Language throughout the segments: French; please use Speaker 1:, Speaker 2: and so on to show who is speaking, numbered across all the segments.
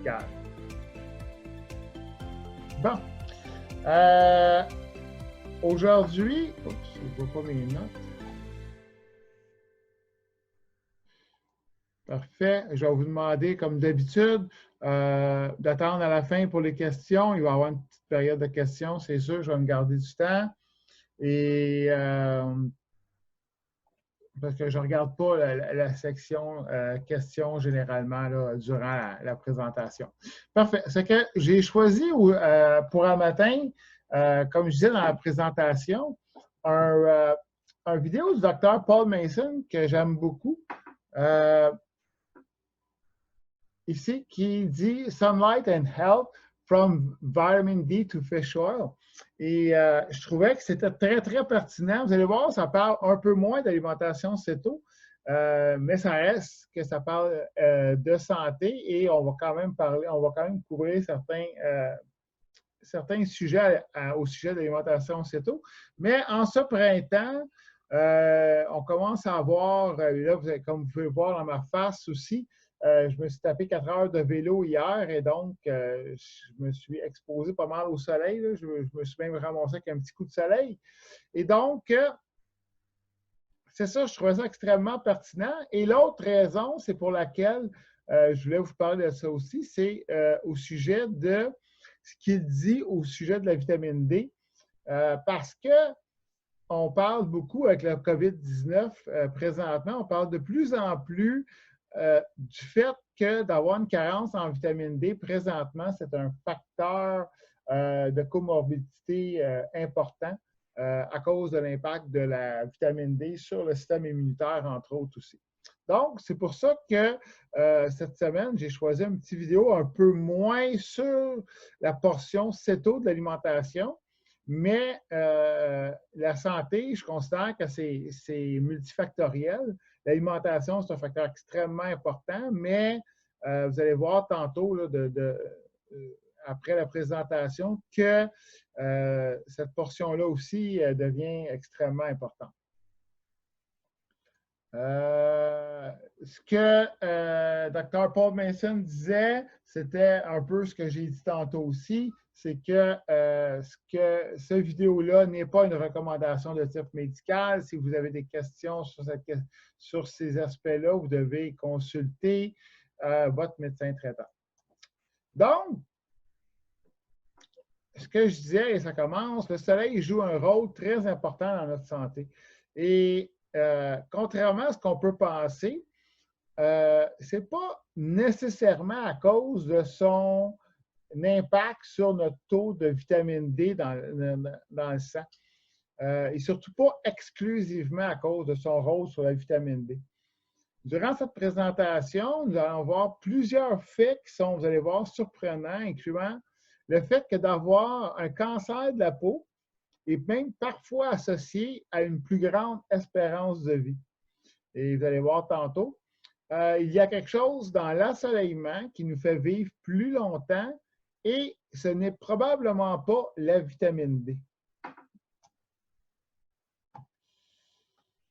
Speaker 1: médicale. Bon. Aujourd'hui, oups, je ne vois pas mes notes. Parfait. Je vais vous demander, comme d'habitude, d'attendre à la fin pour les questions. Il va y avoir une petite période de questions, c'est sûr. Je vais me garder du temps. Et parce que je ne regarde pas la section questions généralement là, durant la présentation. Parfait. C'est que j'ai choisi pour un matin, comme je disais dans la présentation, un vidéo du docteur Paul Mason que j'aime beaucoup. Ici, qui dit Sunlight and Health from Vitamin D to Fish Oil. Et je trouvais que c'était très, très pertinent. Vous allez voir, ça parle un peu moins d'alimentation céto, mais ça reste que ça parle de santé et on va quand même couvrir certains sujets au sujet de l'alimentation céto. Mais en ce printemps, on commence à avoir, là, comme vous pouvez voir dans ma face aussi, je me suis tapé 4 heures de vélo hier et donc je me suis exposé pas mal au soleil. Je me suis même ramassé avec un petit coup de soleil. Et donc, c'est ça, je trouvais ça extrêmement pertinent. Et l'autre raison, c'est pour laquelle je voulais vous parler de ça aussi, c'est au sujet de ce qu'il dit au sujet de la vitamine D. Parce que on parle beaucoup avec le COVID-19 présentement, on parle de plus en plus du fait que d'avoir une carence en vitamine D présentement, c'est un facteur de comorbidité important à cause de l'impact de la vitamine D sur le système immunitaire, entre autres aussi. Donc, c'est pour ça que cette semaine, j'ai choisi une petite vidéo un peu moins sur la portion céto de l'alimentation, mais la santé, je considère que c'est multifactoriel. L'alimentation, c'est un facteur extrêmement important, mais vous allez voir tantôt, là, après la présentation, que cette portion-là aussi devient extrêmement importante. Ce que Dr. Paul Mason disait, c'était un peu ce que j'ai dit tantôt aussi, c'est que ce vidéo-là n'est pas une recommandation de type médical. Si vous avez des questions sur ces aspects-là, vous devez consulter votre médecin traitant. Donc, ce que je disais, et ça commence, le soleil joue un rôle très important dans notre santé. Et contrairement à ce qu'on peut penser, ce n'est pas nécessairement à cause de son impact sur notre taux de vitamine D dans le sang. Et surtout pas exclusivement à cause de son rôle sur la vitamine D. Durant cette présentation, nous allons voir plusieurs faits qui sont, vous allez voir, surprenants, incluant le fait que d'avoir un cancer de la peau est même parfois associé à une plus grande espérance de vie. Et vous allez voir tantôt, il y a quelque chose dans l'ensoleillement qui nous fait vivre plus longtemps et ce n'est probablement pas la vitamine D.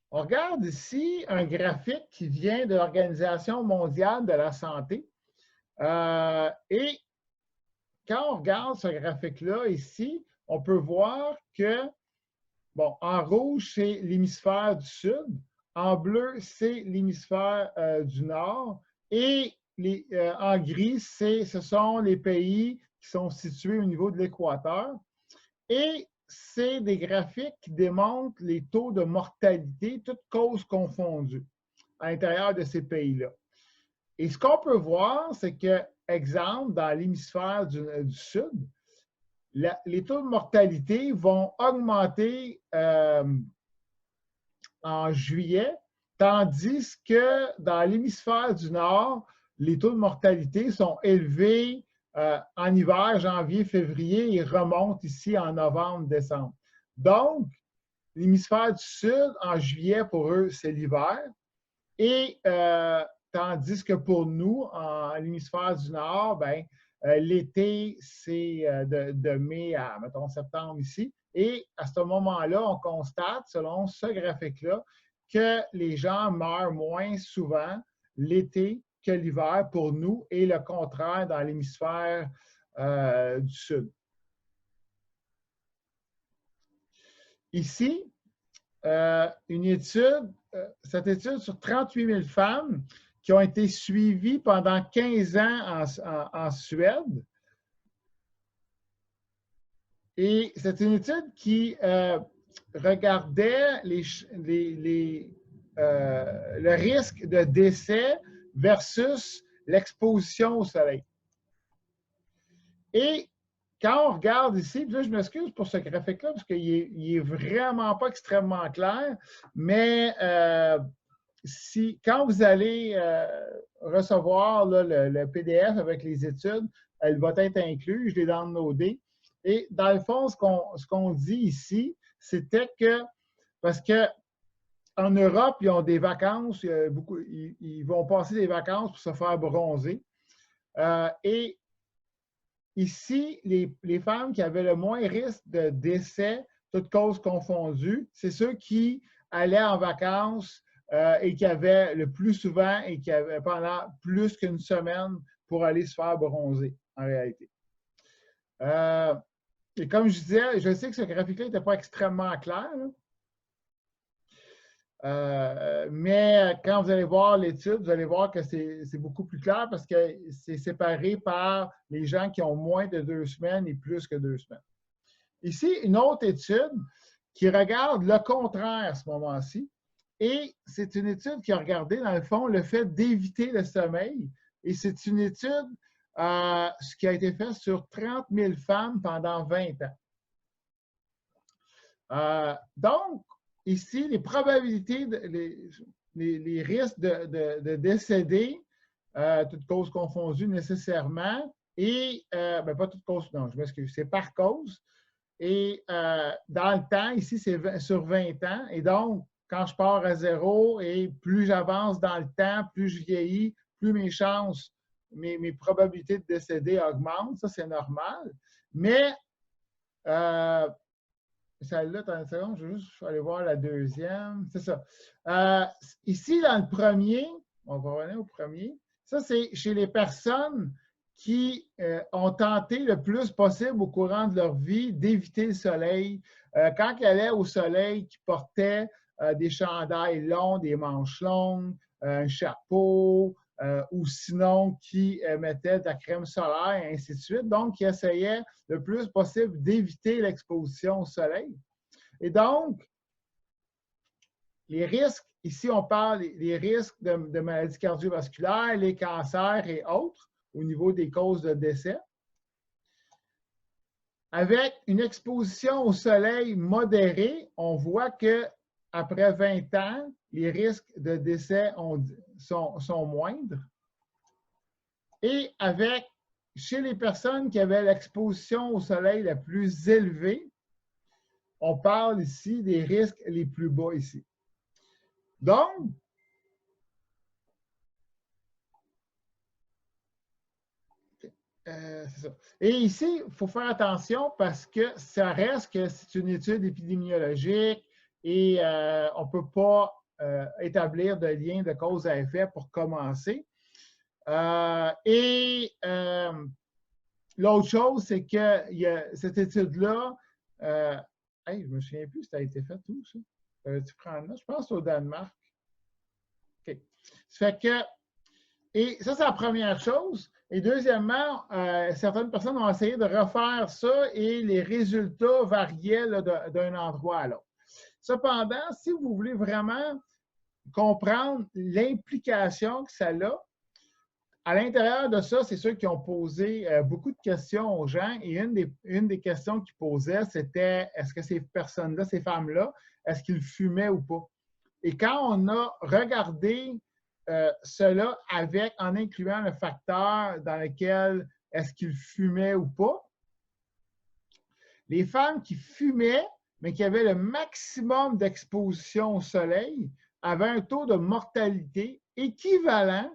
Speaker 1: On regarde ici un graphique qui vient de l'Organisation mondiale de la santé. Et quand on regarde ce graphique-là ici, on peut voir que, bon, en rouge, c'est l'hémisphère du sud. En bleu, c'est l'hémisphère du nord. Et en gris, ce sont les pays qui sont situés au niveau de l'équateur. Et c'est des graphiques qui démontrent les taux de mortalité, toutes causes confondues, à l'intérieur de ces pays-là. Et ce qu'on peut voir, c'est que, exemple, dans l'hémisphère du sud, les taux de mortalité vont augmenter en juillet, tandis que dans l'hémisphère du nord, les taux de mortalité sont élevés en hiver, janvier, février, et remontent ici en novembre, décembre. Donc, l'hémisphère du sud, en juillet, pour eux, c'est l'hiver. Et tandis que pour nous, en l'hémisphère du nord, ben, l'été, c'est de mai à, mettons, septembre ici. Et à ce moment-là, on constate, selon ce graphique-là, que les gens meurent moins souvent l'été que l'hiver pour nous et le contraire dans l'hémisphère du sud. Ici, une étude, cette étude sur 38 000 femmes qui ont été suivies pendant 15 ans en Suède. Et c'est une étude qui regardait le risque de décès versus l'exposition au soleil. Et quand on regarde ici, puis là, je m'excuse pour ce graphique-là, parce qu'il n'est vraiment pas extrêmement clair, mais quand vous allez recevoir là, le PDF avec les études, elle va être incluse, je l'ai downloadé. Et dans le fond, ce qu'on dit ici, c'était que, parce qu'en Europe, ils ont des vacances, ils vont passer des vacances pour se faire bronzer. Et ici, les femmes qui avaient le moins risque de décès, toutes causes confondues, c'est ceux qui allaient en vacances et qui avaient le plus souvent et qui avaient pendant plus qu'une semaine pour aller se faire bronzer, en réalité. Et comme je disais, je sais que ce graphique-là n'était pas extrêmement clair, mais quand vous allez voir l'étude, vous allez voir que c'est beaucoup plus clair parce que c'est séparé par les gens qui ont moins de 2 semaines et plus que 2 semaines. Ici, une autre étude qui regarde le contraire à ce moment-ci. Et c'est une étude qui a regardé, dans le fond, le fait d'éviter le sommeil. Et c'est une étude ce qui a été fait sur 30 000 femmes pendant 20 ans. Donc, ici, les probabilités, les risques de décéder, toutes causes confondues nécessairement, et, pas toutes causes, non, je m'excuse, c'est par cause. Et dans le temps, ici, c'est sur 20 ans. Et donc, quand je pars à 0 et plus j'avance dans le temps, plus je vieillis, plus mes chances, mes probabilités de décéder augmentent. Ça, c'est normal. Mais, celle-là, attends une seconde, je vais juste aller voir la deuxième. C'est ça. Ici, dans le premier, on va revenir au premier. Ça, c'est chez les personnes qui ont tenté le plus possible au courant de leur vie d'éviter le soleil. Quand ils allaient au soleil, qui portaient des chandails longs, des manches longues, un chapeau, ou sinon qui mettaient de la crème solaire, et ainsi de suite. Donc, qui essayaient le plus possible d'éviter l'exposition au soleil. Et donc, les risques, ici, on parle des risques de maladies cardiovasculaires, les cancers et autres, au niveau des causes de décès. Avec une exposition au soleil modérée, on voit qu'après 20 ans, les risques de décès sont moindres. Et chez les personnes qui avaient l'exposition au soleil la plus élevée, on parle ici des risques les plus bas ici. Donc, c'est ça. Et ici, il faut faire attention parce que ça reste que c'est une étude épidémiologique et on ne peut pas établir de lien de cause à effet pour commencer. L'autre chose, c'est que cette étude-là, je ne me souviens plus si ça a été fait où, ça? Tu prends là? Je pense au Danemark. OK. Ça fait que, et ça, c'est la première chose. Et deuxièmement, certaines personnes ont essayé de refaire ça et les résultats variaient d'un endroit à l'autre. Cependant, si vous voulez vraiment comprendre l'implication que ça a, à l'intérieur de ça, c'est ceux qui ont posé beaucoup de questions aux gens. Et une des questions qu'ils posaient, c'était est-ce que ces personnes-là, ces femmes-là, est-ce qu'ils fumaient ou pas? Et quand on a regardé cela en incluant le facteur dans lequel est-ce qu'ils fumaient ou pas, les femmes qui fumaient, mais qui avaient le maximum d'exposition au soleil, avaient un taux de mortalité équivalent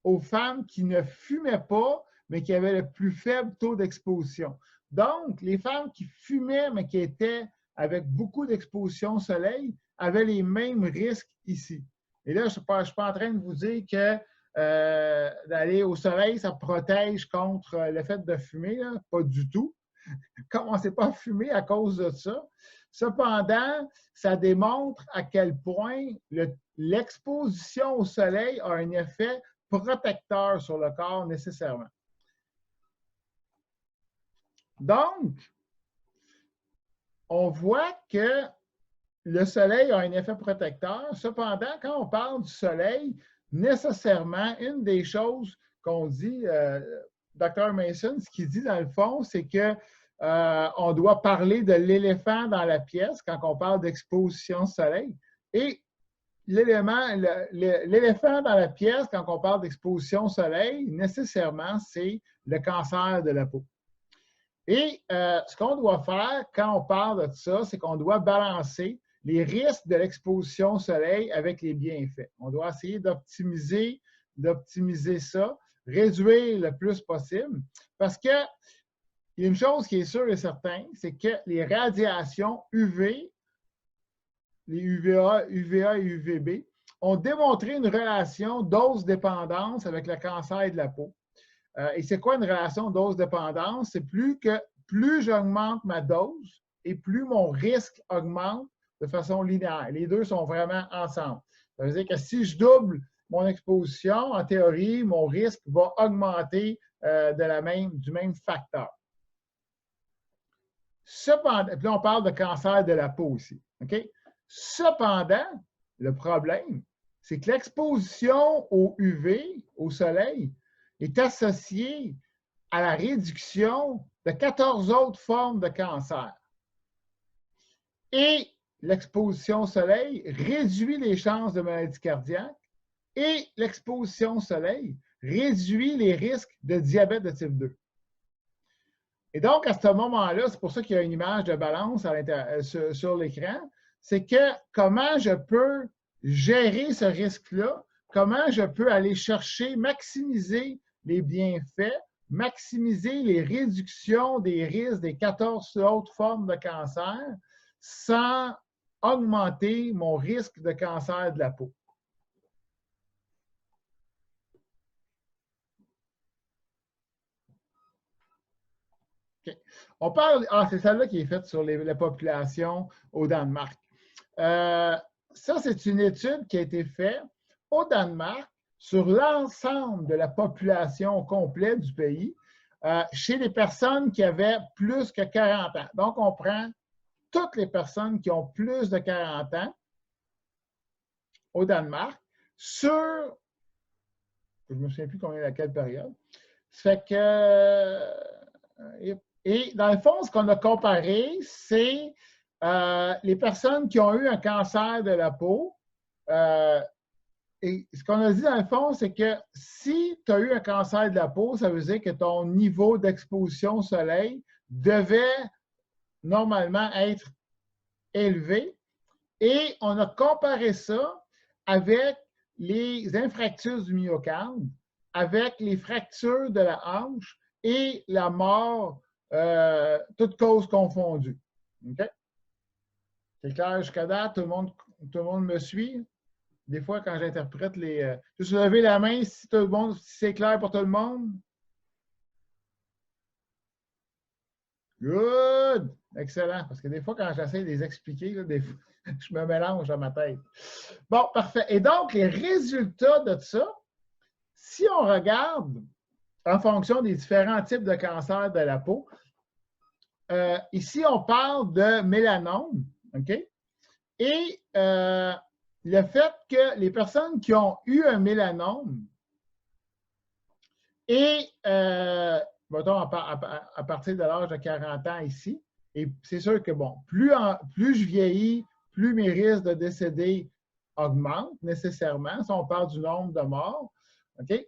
Speaker 1: aux femmes qui ne fumaient pas, mais qui avaient le plus faible taux d'exposition. Donc, les femmes qui fumaient, mais qui étaient avec beaucoup d'exposition au soleil, avaient les mêmes risques ici. Et là, je ne suis pas en train de vous dire que d'aller au soleil, ça protège contre l'effet de fumer, là, pas du tout. Commencez pas à fumer à cause de ça. Cependant, ça démontre à quel point l'exposition au soleil a un effet protecteur sur le corps nécessairement. Donc, on voit que le soleil a un effet protecteur. Cependant, quand on parle du soleil, nécessairement, une des choses qu'on dit, Dr. Mason, ce qu'il dit dans le fond, c'est que on doit parler de l'éléphant dans la pièce quand on parle d'exposition au soleil. Et l'éléphant dans la pièce, quand on parle d'exposition au soleil, nécessairement, c'est le cancer de la peau. Et ce qu'on doit faire quand on parle de ça, c'est qu'on doit balancer les risques de l'exposition au soleil avec les bienfaits. On doit essayer d'optimiser ça, réduire le plus possible, parce que il y a une chose qui est sûre et certaine, c'est que les radiations UV, les UVA et UVB, ont démontré une relation dose-dépendance avec le cancer de la peau. Et c'est quoi une relation dose-dépendance? C'est plus j'augmente ma dose et plus mon risque augmente de façon linéaire. Les deux sont vraiment ensemble. Ça veut dire que si je double mon exposition, en théorie, mon risque va augmenter du même facteur. Cependant, puis là, on parle de cancer de la peau aussi. Okay? Cependant, le problème, c'est que l'exposition au UV, au soleil, est associée à la réduction de 14 autres formes de cancer. Et l'exposition au soleil réduit les chances de maladie cardiaque et l'exposition au soleil réduit les risques de diabète de type 2. Et donc, à ce moment-là, c'est pour ça qu'il y a une image de balance sur l'écran, c'est que comment je peux gérer ce risque-là, comment je peux aller chercher, maximiser les bienfaits, maximiser les réductions des risques des 14 autres formes de cancer sans augmenter mon risque de cancer de la peau. Okay. On parle, c'est celle-là qui est faite sur la population au Danemark. Ça, c'est une étude qui a été faite au Danemark sur l'ensemble de la population complète du pays, chez les personnes qui avaient plus que 40 ans. Donc, on prend toutes les personnes qui ont plus de 40 ans au Danemark sur, je ne me souviens plus combien à quelle période. Ça fait que, et dans le fond, ce qu'on a comparé, c'est les personnes qui ont eu un cancer de la peau. Et ce qu'on a dit dans le fond, c'est que si tu as eu un cancer de la peau, ça veut dire que ton niveau d'exposition au soleil devait normalement être élevé. Et on a comparé ça avec les infarctus du myocarde, avec les fractures de la hanche et la mort, toutes causes confondues. Okay? C'est clair jusqu'à date? Tout le monde me suit? Des fois, quand j'interprète les... juste lever la main si c'est clair pour tout le monde. Good! Excellent. Parce que des fois, quand j'essaie de les expliquer, là, je me mélange dans ma tête. Bon, parfait. Et donc, les résultats de ça, si on regarde en fonction des différents types de cancers de la peau, ici, on parle de mélanome, OK? Et le fait que les personnes qui ont eu un mélanome et, mettons, à partir de l'âge de 40 ans ici, et c'est sûr que, bon, plus je vieillis, plus mes risques de décéder augmentent nécessairement, si on parle du nombre de morts. OK?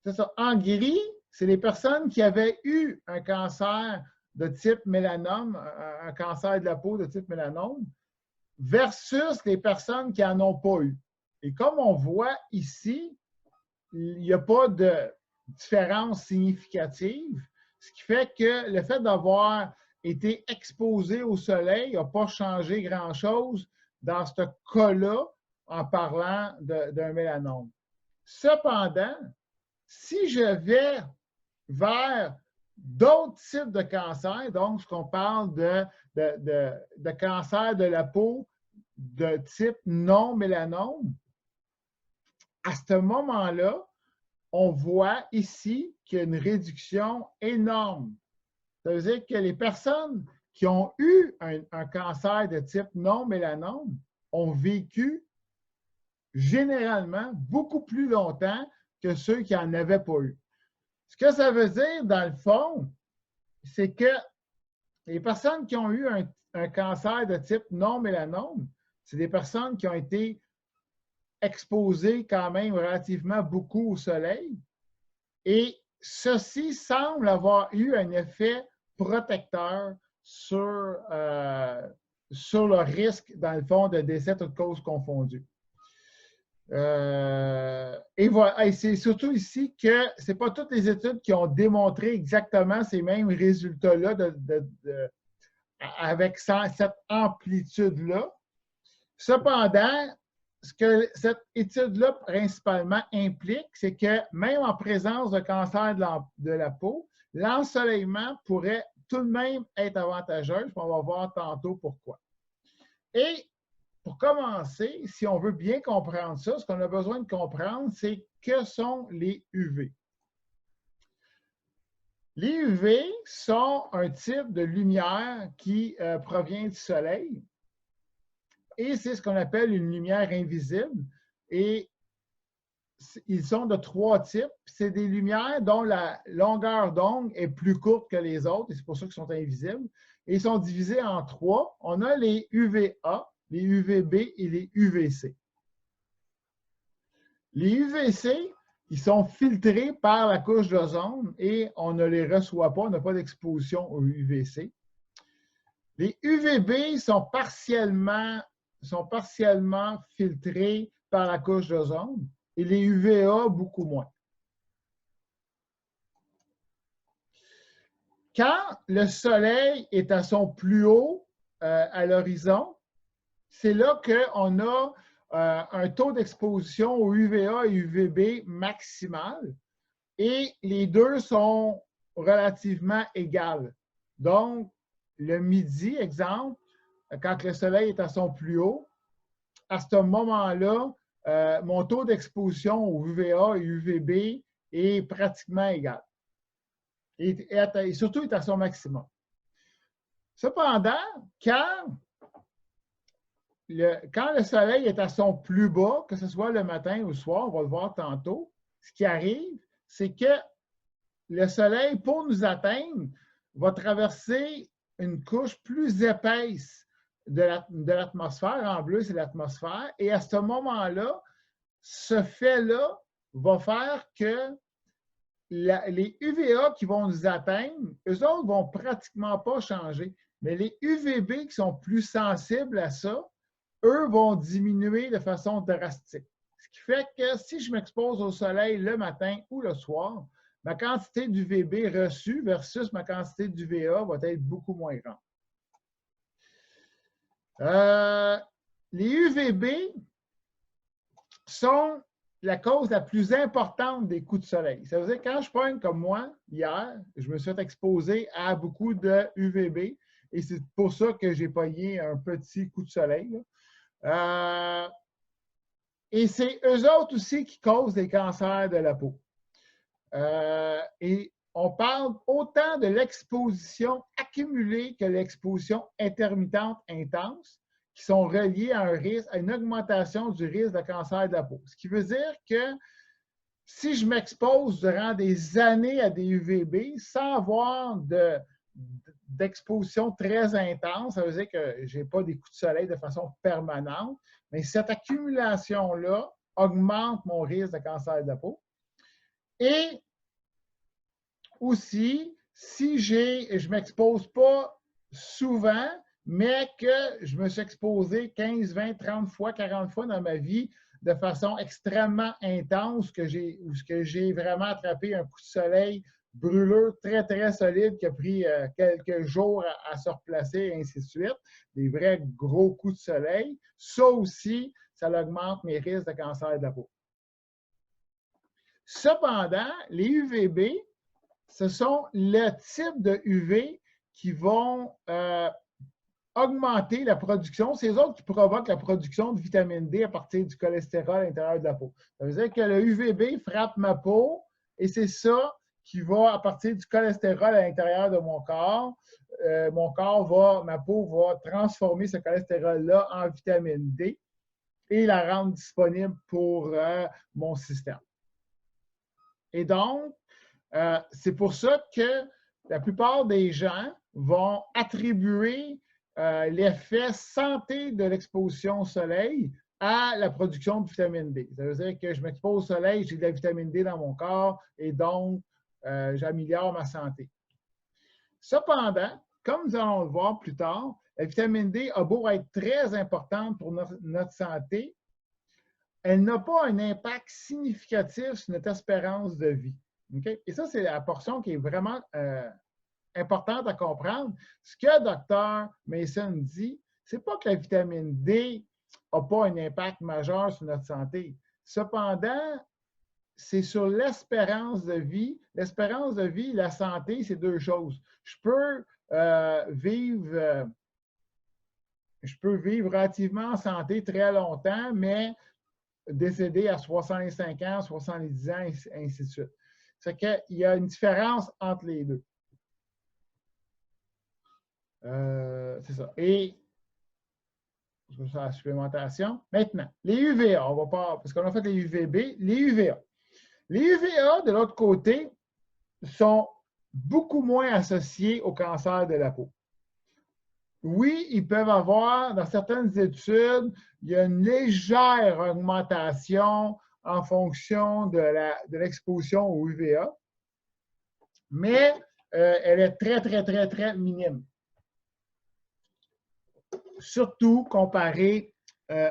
Speaker 1: C'est ça. En gris, c'est les personnes qui avaient eu un cancer de type mélanome, un cancer de la peau de type mélanome, versus les personnes qui n'en ont pas eu. Et comme on voit ici, il n'y a pas de différence significative, ce qui fait que le fait d'avoir été exposé au soleil n'a pas changé grand-chose dans ce cas-là en parlant d'un mélanome. Cependant, si je vais vers d'autres types de cancers, donc ce qu'on parle de cancer de la peau de type non-mélanome, à ce moment-là, on voit ici qu'il y a une réduction énorme. Ça veut dire que les personnes qui ont eu un cancer de type non-mélanome ont vécu généralement beaucoup plus longtemps que ceux qui n'en avaient pas eu. Ce que ça veut dire, dans le fond, c'est que les personnes qui ont eu un cancer de type non-mélanome, c'est des personnes qui ont été exposées quand même relativement beaucoup au soleil. Et ceci semble avoir eu un effet protecteur sur le risque, dans le fond, de décès toutes causes confondues. Et voilà, et c'est surtout ici que ce n'est pas toutes les études qui ont démontré exactement ces mêmes résultats-là avec cette amplitude-là. Cependant, ce que cette étude-là principalement implique, c'est que même en présence de cancer de la peau, l'ensoleillement pourrait tout de même être avantageux. On va voir tantôt pourquoi. Et pour commencer, si on veut bien comprendre ça, ce qu'on a besoin de comprendre, c'est que sont les UV. Les UV sont un type de lumière qui provient du soleil. Et c'est ce qu'on appelle une lumière invisible. Et ils sont de 3 types. C'est des lumières dont la longueur d'onde est plus courte que les autres, et c'est pour ça qu'ils sont invisibles. Et ils sont divisés en 3. On a les UVA, les UVB et les UVC. Les UVC, ils sont filtrés par la couche d'ozone et on ne les reçoit pas, on n'a pas d'exposition aux UVC. Les UVB sont partiellement filtrés par la couche d'ozone et les UVA beaucoup moins. Quand le soleil est à son plus haut à l'horizon, c'est là qu'on a un taux d'exposition au UVA et UVB maximal et les deux sont relativement égales. Donc, le midi, exemple, quand le soleil est à son plus haut, à ce moment-là, mon taux d'exposition au UVA et UVB est pratiquement égal. Et surtout, est à son maximum. Cependant, quand le soleil est à son plus bas, que ce soit le matin ou le soir, on va le voir tantôt, ce qui arrive, c'est que le soleil, pour nous atteindre, va traverser une couche plus épaisse de l'atmosphère. En bleu, c'est l'atmosphère. Et à ce moment-là, ce fait-là va faire que les UVA qui vont nous atteindre, eux autres ne vont pratiquement pas changer. Mais les UVB qui sont plus sensibles à ça, eux vont diminuer de façon drastique. Ce qui fait que si je m'expose au soleil le matin ou le soir, ma quantité d'UVB reçue versus ma quantité d'UVA va être beaucoup moins grande. Les UVB sont la cause la plus importante des coups de soleil. Ça veut dire que quand je pogne comme moi, hier, je me suis exposé à beaucoup de UVB et c'est pour ça que j'ai pogné un petit coup de soleil. Et c'est eux autres aussi qui causent des cancers de la peau. Et on parle autant de l'exposition accumulée que l'exposition intermittente intense, qui sont reliées à un risque, à une augmentation du risque de cancer de la peau. Ce qui veut dire que si je m'expose durant des années à des UVB sans avoir d'exposition très intense, ça veut dire que je n'ai pas des coups de soleil de façon permanente, mais cette accumulation-là augmente mon risque de cancer de la peau. Et aussi, si je ne m'expose pas souvent, mais que je me suis exposé 15, 20, 30 fois, 40 fois dans ma vie de façon extrêmement intense, où j'ai vraiment attrapé un coup de soleil brûlure très, très solide qui a pris quelques jours à se replacer, et ainsi de suite. Des vrais gros coups de soleil. Ça aussi, ça augmente mes risques de cancer de la peau. Cependant, les UVB, ce sont le type de UV qui vont augmenter la production. C'est eux autres qui provoquent la production de vitamine D à partir du cholestérol à l'intérieur de la peau. Ça veut dire que le UVB frappe ma peau et c'est ça qui va, à partir du cholestérol à l'intérieur de mon corps, ma peau va transformer ce cholestérol-là en vitamine D et la rendre disponible pour mon système. Et donc, c'est pour ça que la plupart des gens vont attribuer l'effet santé de l'exposition au soleil à la production de vitamine D. Ça veut dire que je m'expose au soleil, j'ai de la vitamine D dans mon corps et donc j'améliore ma santé. Cependant, comme nous allons le voir plus tard, la vitamine D a beau être très importante pour notre santé, elle n'a pas un impact significatif sur notre espérance de vie. Okay? Et ça, c'est la portion qui est vraiment importante à comprendre. Ce que Dr. Mason dit, ce n'est pas que la vitamine D n'a pas un impact majeur sur notre santé. Cependant, c'est sur l'espérance de vie. L'espérance de vie et la santé, c'est deux choses. Je peux vivre relativement en santé très longtemps, mais décédé à 65 ans, 70 ans, et ainsi de suite. C'est qu'il y a une différence entre les deux. C'est ça. Et, je vais faire la supplémentation. Maintenant, les UVA, on va pas, parce qu'on a fait les UVB, les UVA. Les UVA, de l'autre côté, sont beaucoup moins associés au cancer de la peau. Oui, ils peuvent avoir, dans certaines études, il y a une légère augmentation en fonction de l'exposition aux UVA, mais elle est très, très, très, très minime. Surtout comparé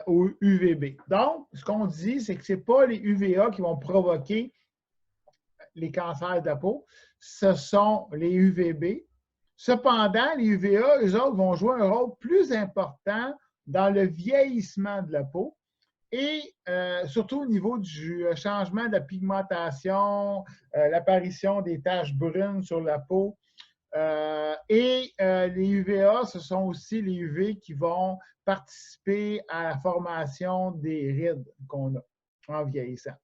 Speaker 1: aux UVB. Donc, ce qu'on dit, c'est que ce n'est pas les UVA qui vont provoquer les cancers de la peau, ce sont les UVB. Cependant, les UVA, eux autres, vont jouer un rôle plus important dans le vieillissement de la peau et surtout au niveau du changement de la pigmentation, l'apparition des taches brunes sur la peau. Les UVA, ce sont aussi les UV qui vont participer à la formation des rides qu'on a en vieillissant.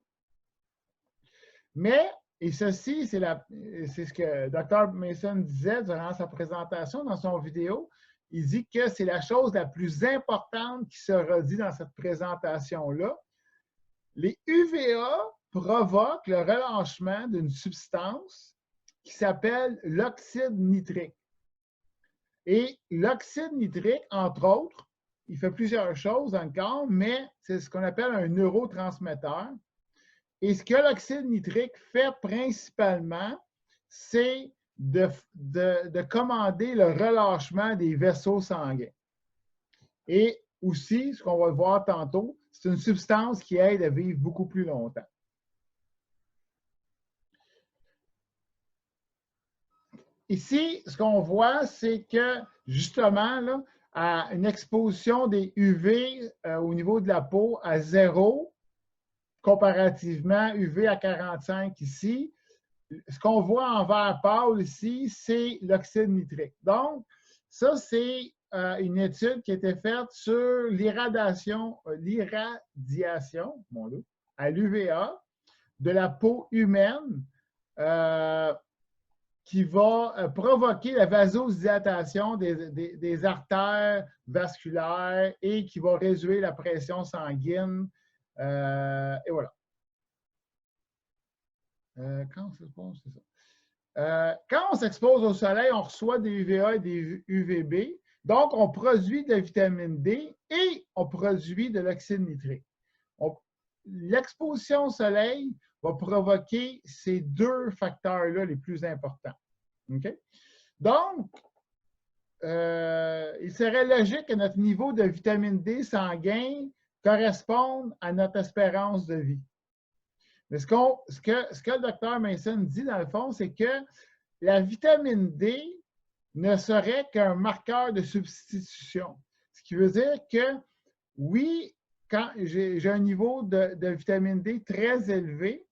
Speaker 1: Mais, et ceci, c'est ce que Dr. Mason disait durant sa présentation dans son vidéo, il dit que c'est la chose la plus importante qui se redit dans cette présentation-là. Les UVA provoquent le relâchement d'une substance qui s'appelle l'oxyde nitrique. Et l'oxyde nitrique, entre autres, il fait plusieurs choses dans le corps, mais c'est ce qu'on appelle un neurotransmetteur. Et ce que l'oxyde nitrique fait principalement, c'est de commander le relâchement des vaisseaux sanguins. Et aussi, ce qu'on va voir tantôt, c'est une substance qui aide à vivre beaucoup plus longtemps. Ici, ce qu'on voit, c'est que justement, là, à une exposition des UV au niveau de la peau à 0, comparativement UV à 45 ici, ce qu'on voit en vert pâle ici, c'est l'oxyde nitrique. Donc, ça, c'est une étude qui a été faite sur l'irradiation à l'UVA de la peau humaine qui va provoquer la vasodilatation des artères vasculaires et qui va réduire la pression sanguine. Et voilà. Quand on s'expose au soleil, on reçoit des UVA et des UVB. Donc, on produit de la vitamine D et on produit de l'oxyde nitrique. L'exposition au soleil va provoquer ces deux facteurs-là les plus importants. Okay? Donc, il serait logique que notre niveau de vitamine D sanguin corresponde à notre espérance de vie. Mais ce que le docteur Mason dit, dans le fond, c'est que la vitamine D ne serait qu'un marqueur de substitution. Ce qui veut dire que, oui, quand j'ai un niveau de vitamine D très élevé,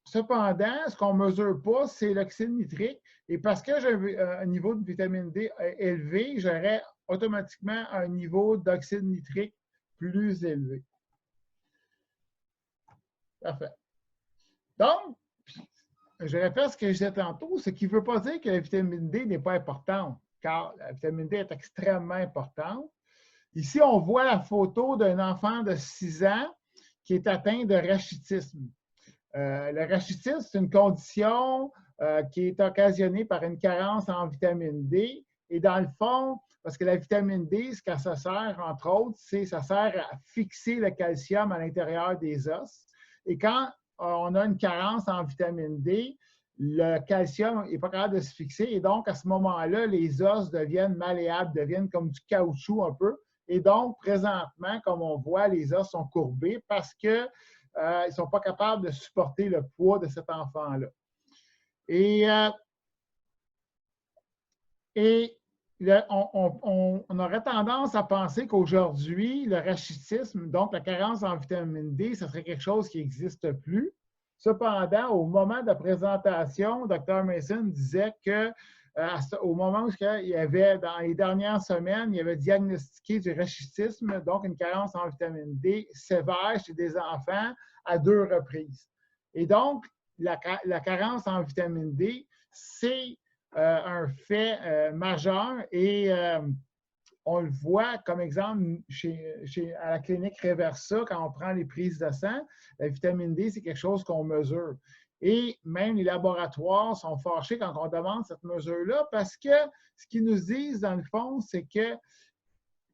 Speaker 1: cependant, ce qu'on ne mesure pas, c'est l'oxyde nitrique. Et parce que j'ai un niveau de vitamine D élevé, j'aurais automatiquement un niveau d'oxyde nitrique plus élevé. Parfait. Donc, je répète ce que je disais tantôt, ce qui ne veut pas dire que la vitamine D n'est pas importante, car la vitamine D est extrêmement importante. Ici, on voit la photo d'un enfant de 6 ans qui est atteint de rachitisme. Le rachitisme, c'est une condition qui est occasionnée par une carence en vitamine D. Et dans le fond, parce que la vitamine D, ce qu'elle se sert, entre autres, c'est ça sert à fixer le calcium à l'intérieur des os. Et quand on a une carence en vitamine D, le calcium n'est pas capable de se fixer. Et donc, à ce moment-là, les os deviennent malléables, deviennent comme du caoutchouc un peu. Et donc, présentement, comme on voit, les os sont courbés parce qu'ils ne sont pas capables de supporter le poids de cet enfant-là. On aurait tendance à penser qu'aujourd'hui, le rachitisme, donc la carence en vitamine D, ce serait quelque chose qui n'existe plus. Cependant, au moment de la présentation, Dr. Mason disait que au moment où il y avait, dans les dernières semaines, il avait diagnostiqué du rachitisme, donc une carence en vitamine D sévère chez des enfants à 2 reprises. Et donc, la carence en vitamine D, c'est un fait majeur et on le voit comme exemple à la clinique Reversa, quand on prend les prises de sang, la vitamine D, c'est quelque chose qu'on mesure. Et même les laboratoires sont fâchés quand on demande cette mesure-là parce que ce qu'ils nous disent, dans le fond, c'est que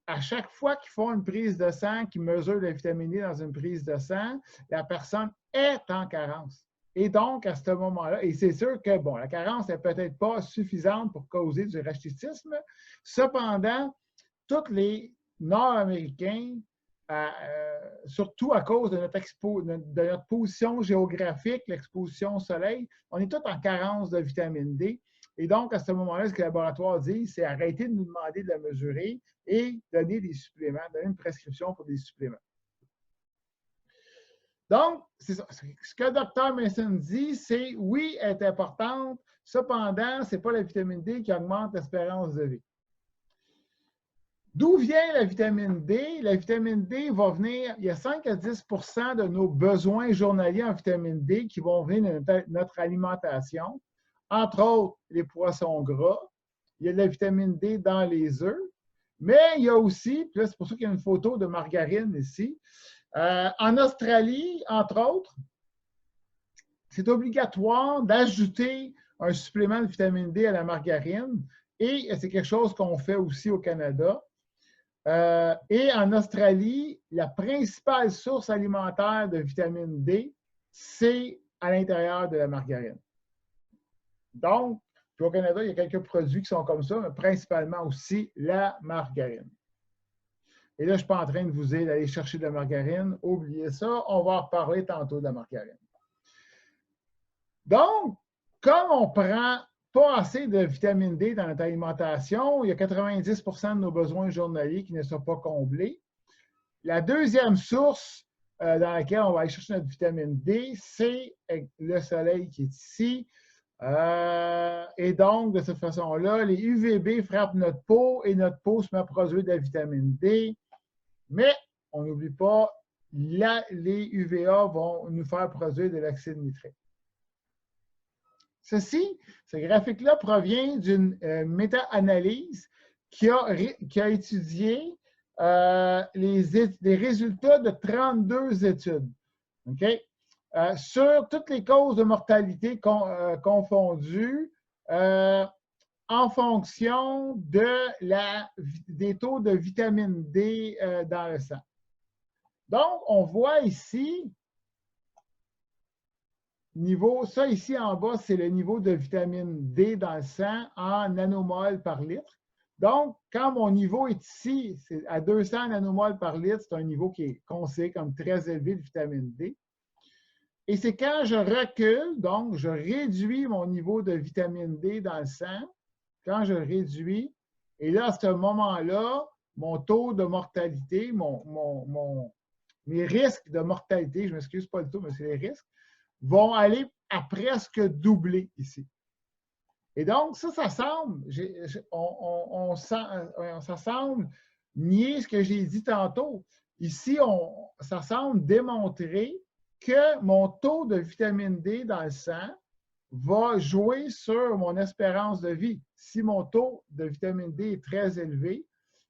Speaker 1: à chaque fois qu'ils font une prise de sang, qu'ils mesurent la vitamine D dans une prise de sang, la personne est en carence. Et donc, à ce moment-là, et c'est sûr que, bon, la carence n'est peut-être pas suffisante pour causer du rachitisme. Cependant, tous les Nord-Américains, surtout à cause de notre position géographique, l'exposition au soleil, on est tous en carence de vitamine D. Et donc, à ce moment-là, ce que le laboratoire dit, c'est arrêter de nous demander de la mesurer et donner des suppléments, donner une prescription pour des suppléments. Donc, c'est ça. Ce que le docteur Mason dit, c'est oui, elle est importante, cependant, ce n'est pas la vitamine D qui augmente l'espérance de vie. D'où vient la vitamine D? La vitamine D va venir, il y a 5 à 10 de nos besoins journaliers en vitamine D qui vont venir de notre alimentation. Entre autres, les poissons gras. Il y a de la vitamine D dans les œufs. Mais il y a aussi, puis là, c'est pour ça qu'il y a une photo de margarine ici. En Australie, entre autres, c'est obligatoire d'ajouter un supplément de vitamine D à la margarine. Et c'est quelque chose qu'on fait aussi au Canada. Et en Australie, la principale source alimentaire de vitamine D, c'est à l'intérieur de la margarine. Donc, au Canada, il y a quelques produits qui sont comme ça, mais principalement aussi la margarine. Et là, je ne suis pas en train de vous dire d'aller chercher de la margarine. Oubliez ça, on va en reparler tantôt de la margarine. Donc, comme on ne prend pas assez de vitamine D dans notre alimentation, il y a 90 de nos besoins journaliers qui ne sont pas comblés. La deuxième source dans laquelle on va aller chercher notre vitamine D, c'est le soleil qui est ici. Et donc, de cette façon-là, les UVB frappent notre peau et notre peau se met à produire de la vitamine D. Mais on n'oublie pas, les UVA vont nous faire produire de l'oxyde nitrique. Ce graphique-là provient d'une méta-analyse qui a étudié les résultats de 32 études. Okay? Sur toutes les causes de mortalité confondues en fonction des taux de vitamine D dans le sang. Donc, on voit ici, ça ici en bas, c'est le niveau de vitamine D dans le sang en nanomoles par litre. Donc, quand mon niveau est ici, c'est à 200 nanomoles par litre, c'est un niveau qui est considéré comme très élevé de vitamine D. Et c'est quand je recule, donc je réduis mon niveau de vitamine D dans le sang, quand je réduis, et là, à ce moment-là, mon taux de mortalité, mes risques de mortalité, je ne m'excuse pas le taux, mais c'est les risques, vont aller à presque doubler ici. Et donc, ça semble, ça semble nier ce que j'ai dit tantôt. Ici, ça semble démontrer que mon taux de vitamine D dans le sang va jouer sur mon espérance de vie. Si mon taux de vitamine D est très élevé,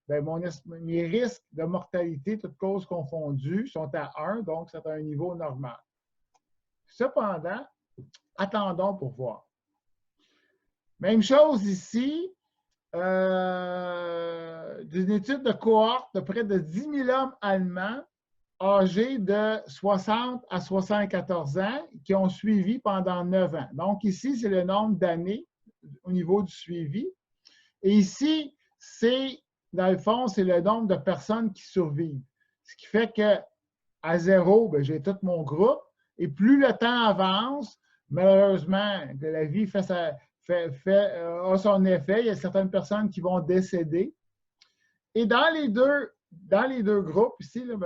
Speaker 1: bien, mes risques de mortalité, toutes causes confondues, sont à 1, donc c'est à un niveau normal. Cependant, attendons pour voir. Même chose ici, d'une étude de cohorte de près de 10 000 hommes allemands âgés de 60 à 74 ans qui ont suivi pendant 9 ans. Donc ici, c'est le nombre d'années au niveau du suivi. Et ici, dans le fond, c'est le nombre de personnes qui survivent. Ce qui fait qu'à 0, j'ai tout mon groupe. Et plus le temps avance, malheureusement, la vie a son effet. Il y a certaines personnes qui vont décéder. Et dans les deux groupes, ici, là,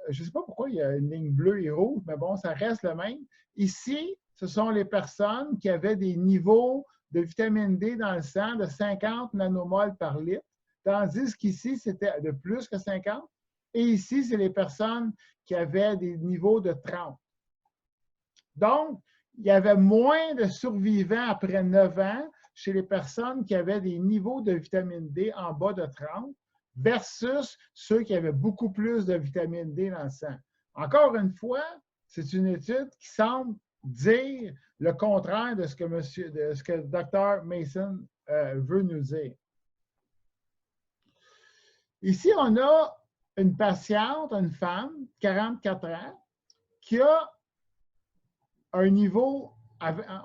Speaker 1: je ne sais pas pourquoi il y a une ligne bleue et rouge, mais bon, ça reste le même. Ici, ce sont les personnes qui avaient des niveaux de vitamine D dans le sang de 50 nanomoles par litre, tandis qu'ici, c'était de plus que 50. Et ici, c'est les personnes qui avaient des niveaux de 30. Donc, il y avait moins de survivants après 9 ans chez les personnes qui avaient des niveaux de vitamine D en bas de 30 versus ceux qui avaient beaucoup plus de vitamine D dans le sang. Encore une fois, c'est une étude qui semble dire le contraire de ce que le Dr. Mason veut nous dire. Ici, on a une patiente, une femme, 44 ans, qui a un niveau,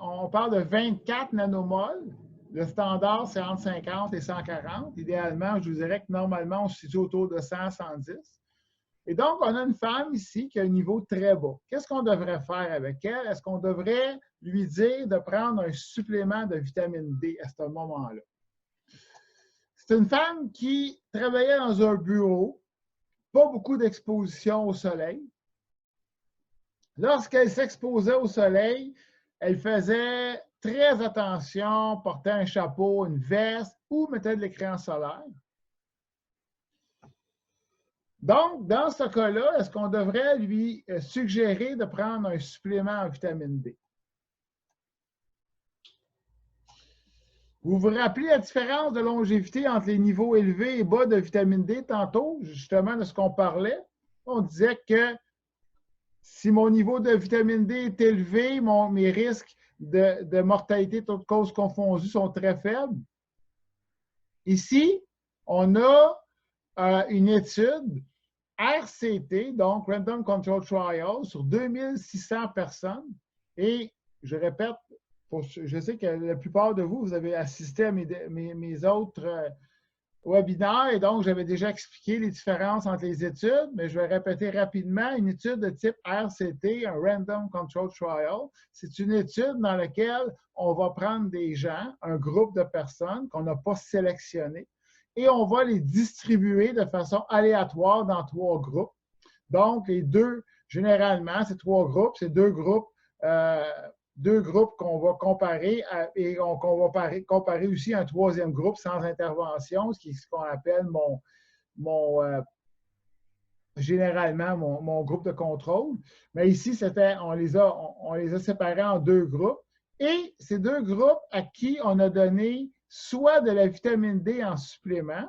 Speaker 1: on parle de 24 nanomoles. Le standard, c'est entre 50 et 140. Idéalement, je vous dirais que normalement, on se situe autour de 100, 110. Et donc, on a une femme ici qui a un niveau très bas. Qu'est-ce qu'on devrait faire avec elle? Est-ce qu'on devrait lui dire de prendre un supplément de vitamine D à ce moment-là? C'est une femme qui travaillait dans un bureau, pas beaucoup d'exposition au soleil. Lorsqu'elle s'exposait au soleil, elle faisait très attention, portait un chapeau, une veste ou mettait de l'écran solaire. Donc, dans ce cas-là, est-ce qu'on devrait lui suggérer de prendre un supplément en vitamine D? Vous vous rappelez la différence de longévité entre les niveaux élevés et bas de vitamine D tantôt, justement de ce qu'on parlait? On disait que si mon niveau de vitamine D est élevé, mes risques de mortalité, toutes causes confondues, sont très faibles. Ici, on a une étude RCT, donc Random Control Trial, sur 2600 personnes. Et je répète, je sais que la plupart de vous, vous avez assisté à mes autres webinaire et donc j'avais déjà expliqué les différences entre les études, mais je vais répéter rapidement. Une étude de type RCT, un Random Control Trial, c'est une étude dans laquelle on va prendre des gens, un groupe de personnes qu'on n'a pas sélectionné, et on va les distribuer de façon aléatoire dans 3 groupes. Donc, généralement, ces 3 groupes, c'est 2 groupes qu'on va comparer et qu'on va comparer aussi un 3e groupe sans intervention, ce qu'on appelle généralement mon groupe de contrôle. Mais ici, on les a séparés en 2 groupes. Et ces 2 groupes à qui on a donné soit de la vitamine D en supplément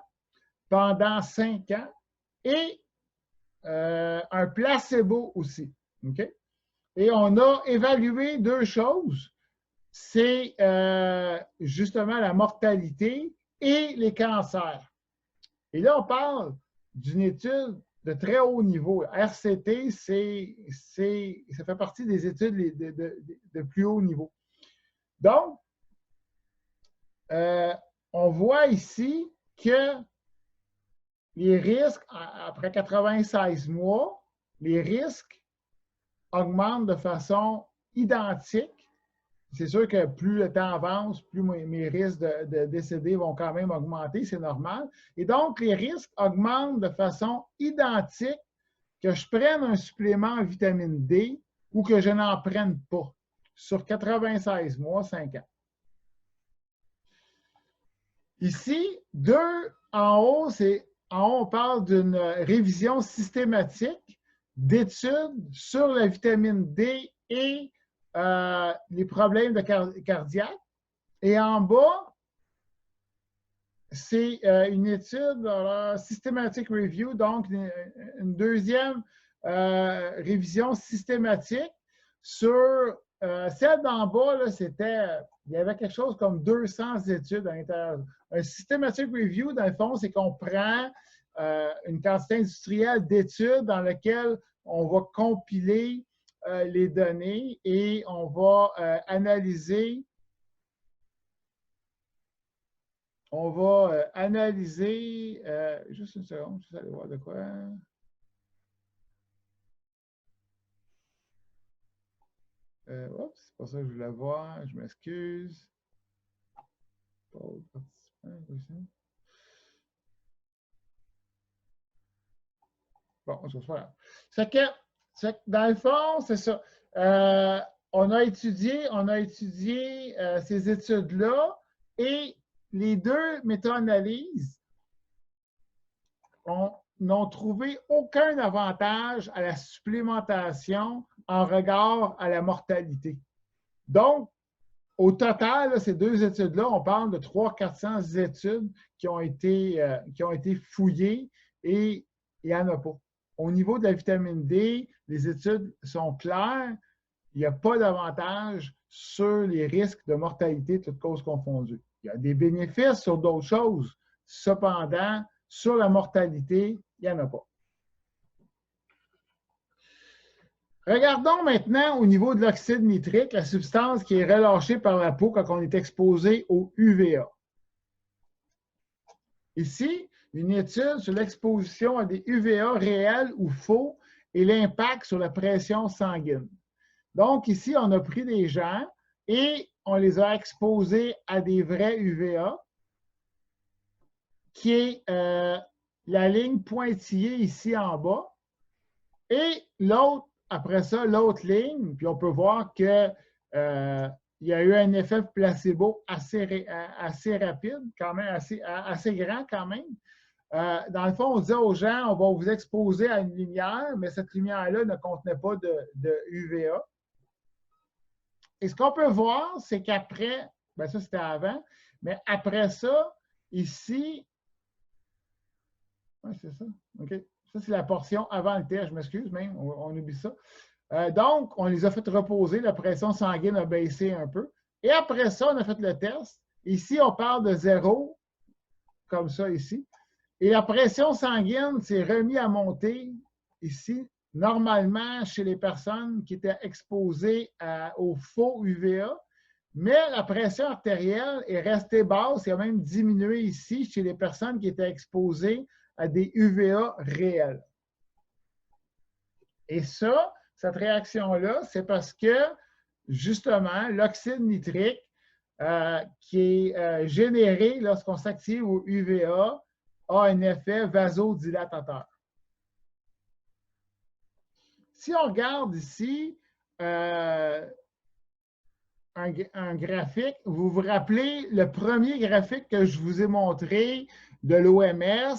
Speaker 1: pendant 5 ans et un placebo aussi. OK? Et on a évalué 2 choses. C'est justement la mortalité et les cancers. Et là, on parle d'une étude de très haut niveau. RCT, ça fait partie des études de plus haut niveau. Donc, on voit ici que les risques, après 96 mois, les risques augmentent de façon identiques. C'est sûr que plus le temps avance, plus mes risques de décéder vont quand même augmenter, c'est normal. Et donc, les risques augmentent de façon identique que je prenne un supplément en vitamine D ou que je n'en prenne pas sur 96 mois, 5 ans. Ici, 2 en haut, on parle d'une révision systématique d'études sur la vitamine D et les problèmes cardiaques. Et en bas, c'est une étude, systematic review, donc une deuxième révision systématique sur celle d'en bas, il y avait quelque chose comme 200 études à l'intérieur. Un systematic review, dans le fond, c'est qu'on prend une quantité industrielle d'études dans laquelle on va compiler les données et on va analyser. On va analyser, juste une seconde, je vais aller voir de quoi. Oups, c'est pas ça que je voulais voir, je m'excuse. Bon, je vais faire. C'est que, dans le fond, c'est ça. On a étudié ces études-là et les deux méta-analyses n'ont trouvé aucun avantage à la supplémentation en regard à la mortalité. Donc, au total, ces deux études-là, on parle de 300-400 études qui ont été fouillées et il n'y en a pas. Au niveau de la vitamine D, les études sont claires. Il n'y a pas d'avantage sur les risques de mortalité, toutes causes confondues. Il y a des bénéfices sur d'autres choses. Cependant, sur la mortalité, il n'y en a pas. Regardons maintenant au niveau de l'oxyde nitrique, la substance qui est relâchée par la peau quand on est exposé au UVA. Ici, une étude sur l'exposition à des UVA réels ou faux et l'impact sur la pression sanguine. Donc, ici, on a pris des gens et on les a exposés à des vrais UVA, qui est la ligne pointillée ici en bas. Et l'autre, après ça, l'autre ligne, puis on peut voir qu'il y a eu un effet placebo assez rapide, quand même, assez grand quand même. Dans le fond, on disait aux gens, on va vous exposer à une lumière, mais cette lumière-là ne contenait pas de UVA. Et ce qu'on peut voir, c'est qu'après, bien ça c'était avant, mais après ça, ici, ouais, c'est ça, OK. Ça, c'est la portion avant le test, je m'excuse même, on oublie ça. Donc, on les a fait reposer, la pression sanguine a baissé un peu. Et après ça, on a fait le test. Ici, on parle de 0, comme ça ici. Et la pression sanguine s'est remise à monter ici, normalement chez les personnes qui étaient exposées au faux UVA, mais la pression artérielle est restée basse et a même diminué ici chez les personnes qui étaient exposées à des UVA réels. Et ça, cette réaction-là, c'est parce que, justement, l'oxyde nitrique qui est généré lorsqu'on s'active au UVA a un effet vasodilatateur. Si on regarde ici un graphique, vous vous rappelez le premier graphique que je vous ai montré de l'OMS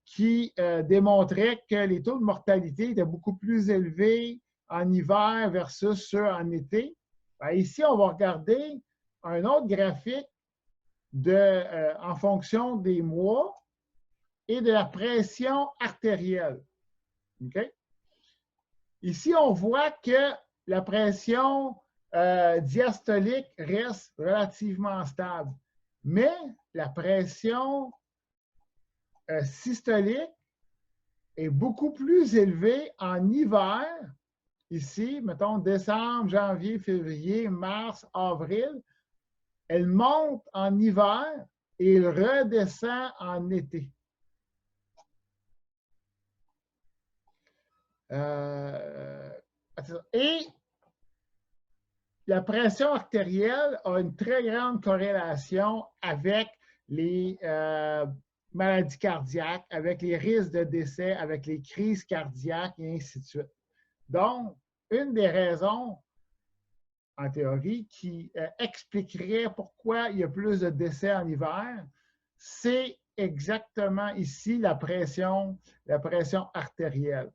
Speaker 1: qui démontrait que les taux de mortalité étaient beaucoup plus élevés en hiver versus ceux en été. Bien, ici, on va regarder un autre graphique en fonction des mois et de la pression artérielle. Okay? Ici, on voit que la pression diastolique reste relativement stable, mais la pression systolique est beaucoup plus élevée en hiver, ici, mettons décembre, janvier, février, mars, avril. Elle monte en hiver et elle redescend en été. Et la pression artérielle a une très grande corrélation avec les maladies cardiaques, avec les risques de décès, avec les crises cardiaques et ainsi de suite. Donc, une des raisons, en théorie, qui expliquerait pourquoi il y a plus de décès en hiver, c'est exactement ici la pression artérielle.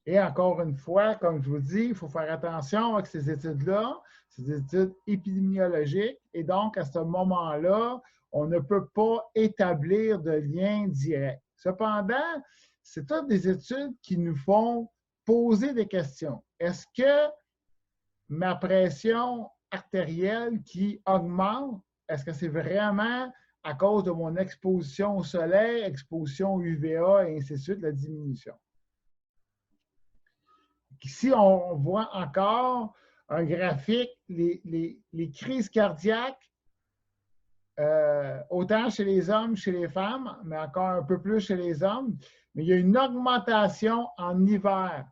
Speaker 1: Et encore une fois, comme je vous dis, il faut faire attention avec ces études-là, ces études épidémiologiques, et donc à ce moment-là, on ne peut pas établir de lien direct. Cependant, c'est toutes des études qui nous font poser des questions. Est-ce que ma pression artérielle qui augmente, est-ce que c'est vraiment à cause de mon exposition au soleil, exposition au UVA et ainsi de suite, la diminution? Ici, on voit encore un graphique, les crises cardiaques, autant chez les hommes, chez les femmes, mais encore un peu plus chez les hommes, mais il y a une augmentation en hiver.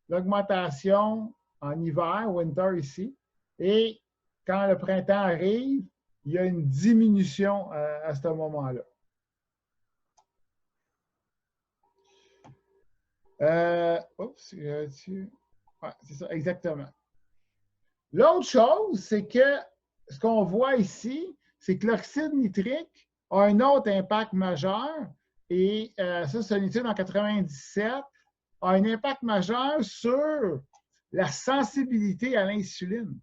Speaker 1: L'augmentation en hiver, winter ici, et quand le printemps arrive, il y a une diminution à ce moment-là. Oups, ouais, c'est ça, exactement. L'autre chose, c'est que ce qu'on voit ici, c'est que l'oxyde nitrique a un autre impact majeur, et ça, c'est une étude en 1997, a un impact majeur sur la sensibilité à l'insuline.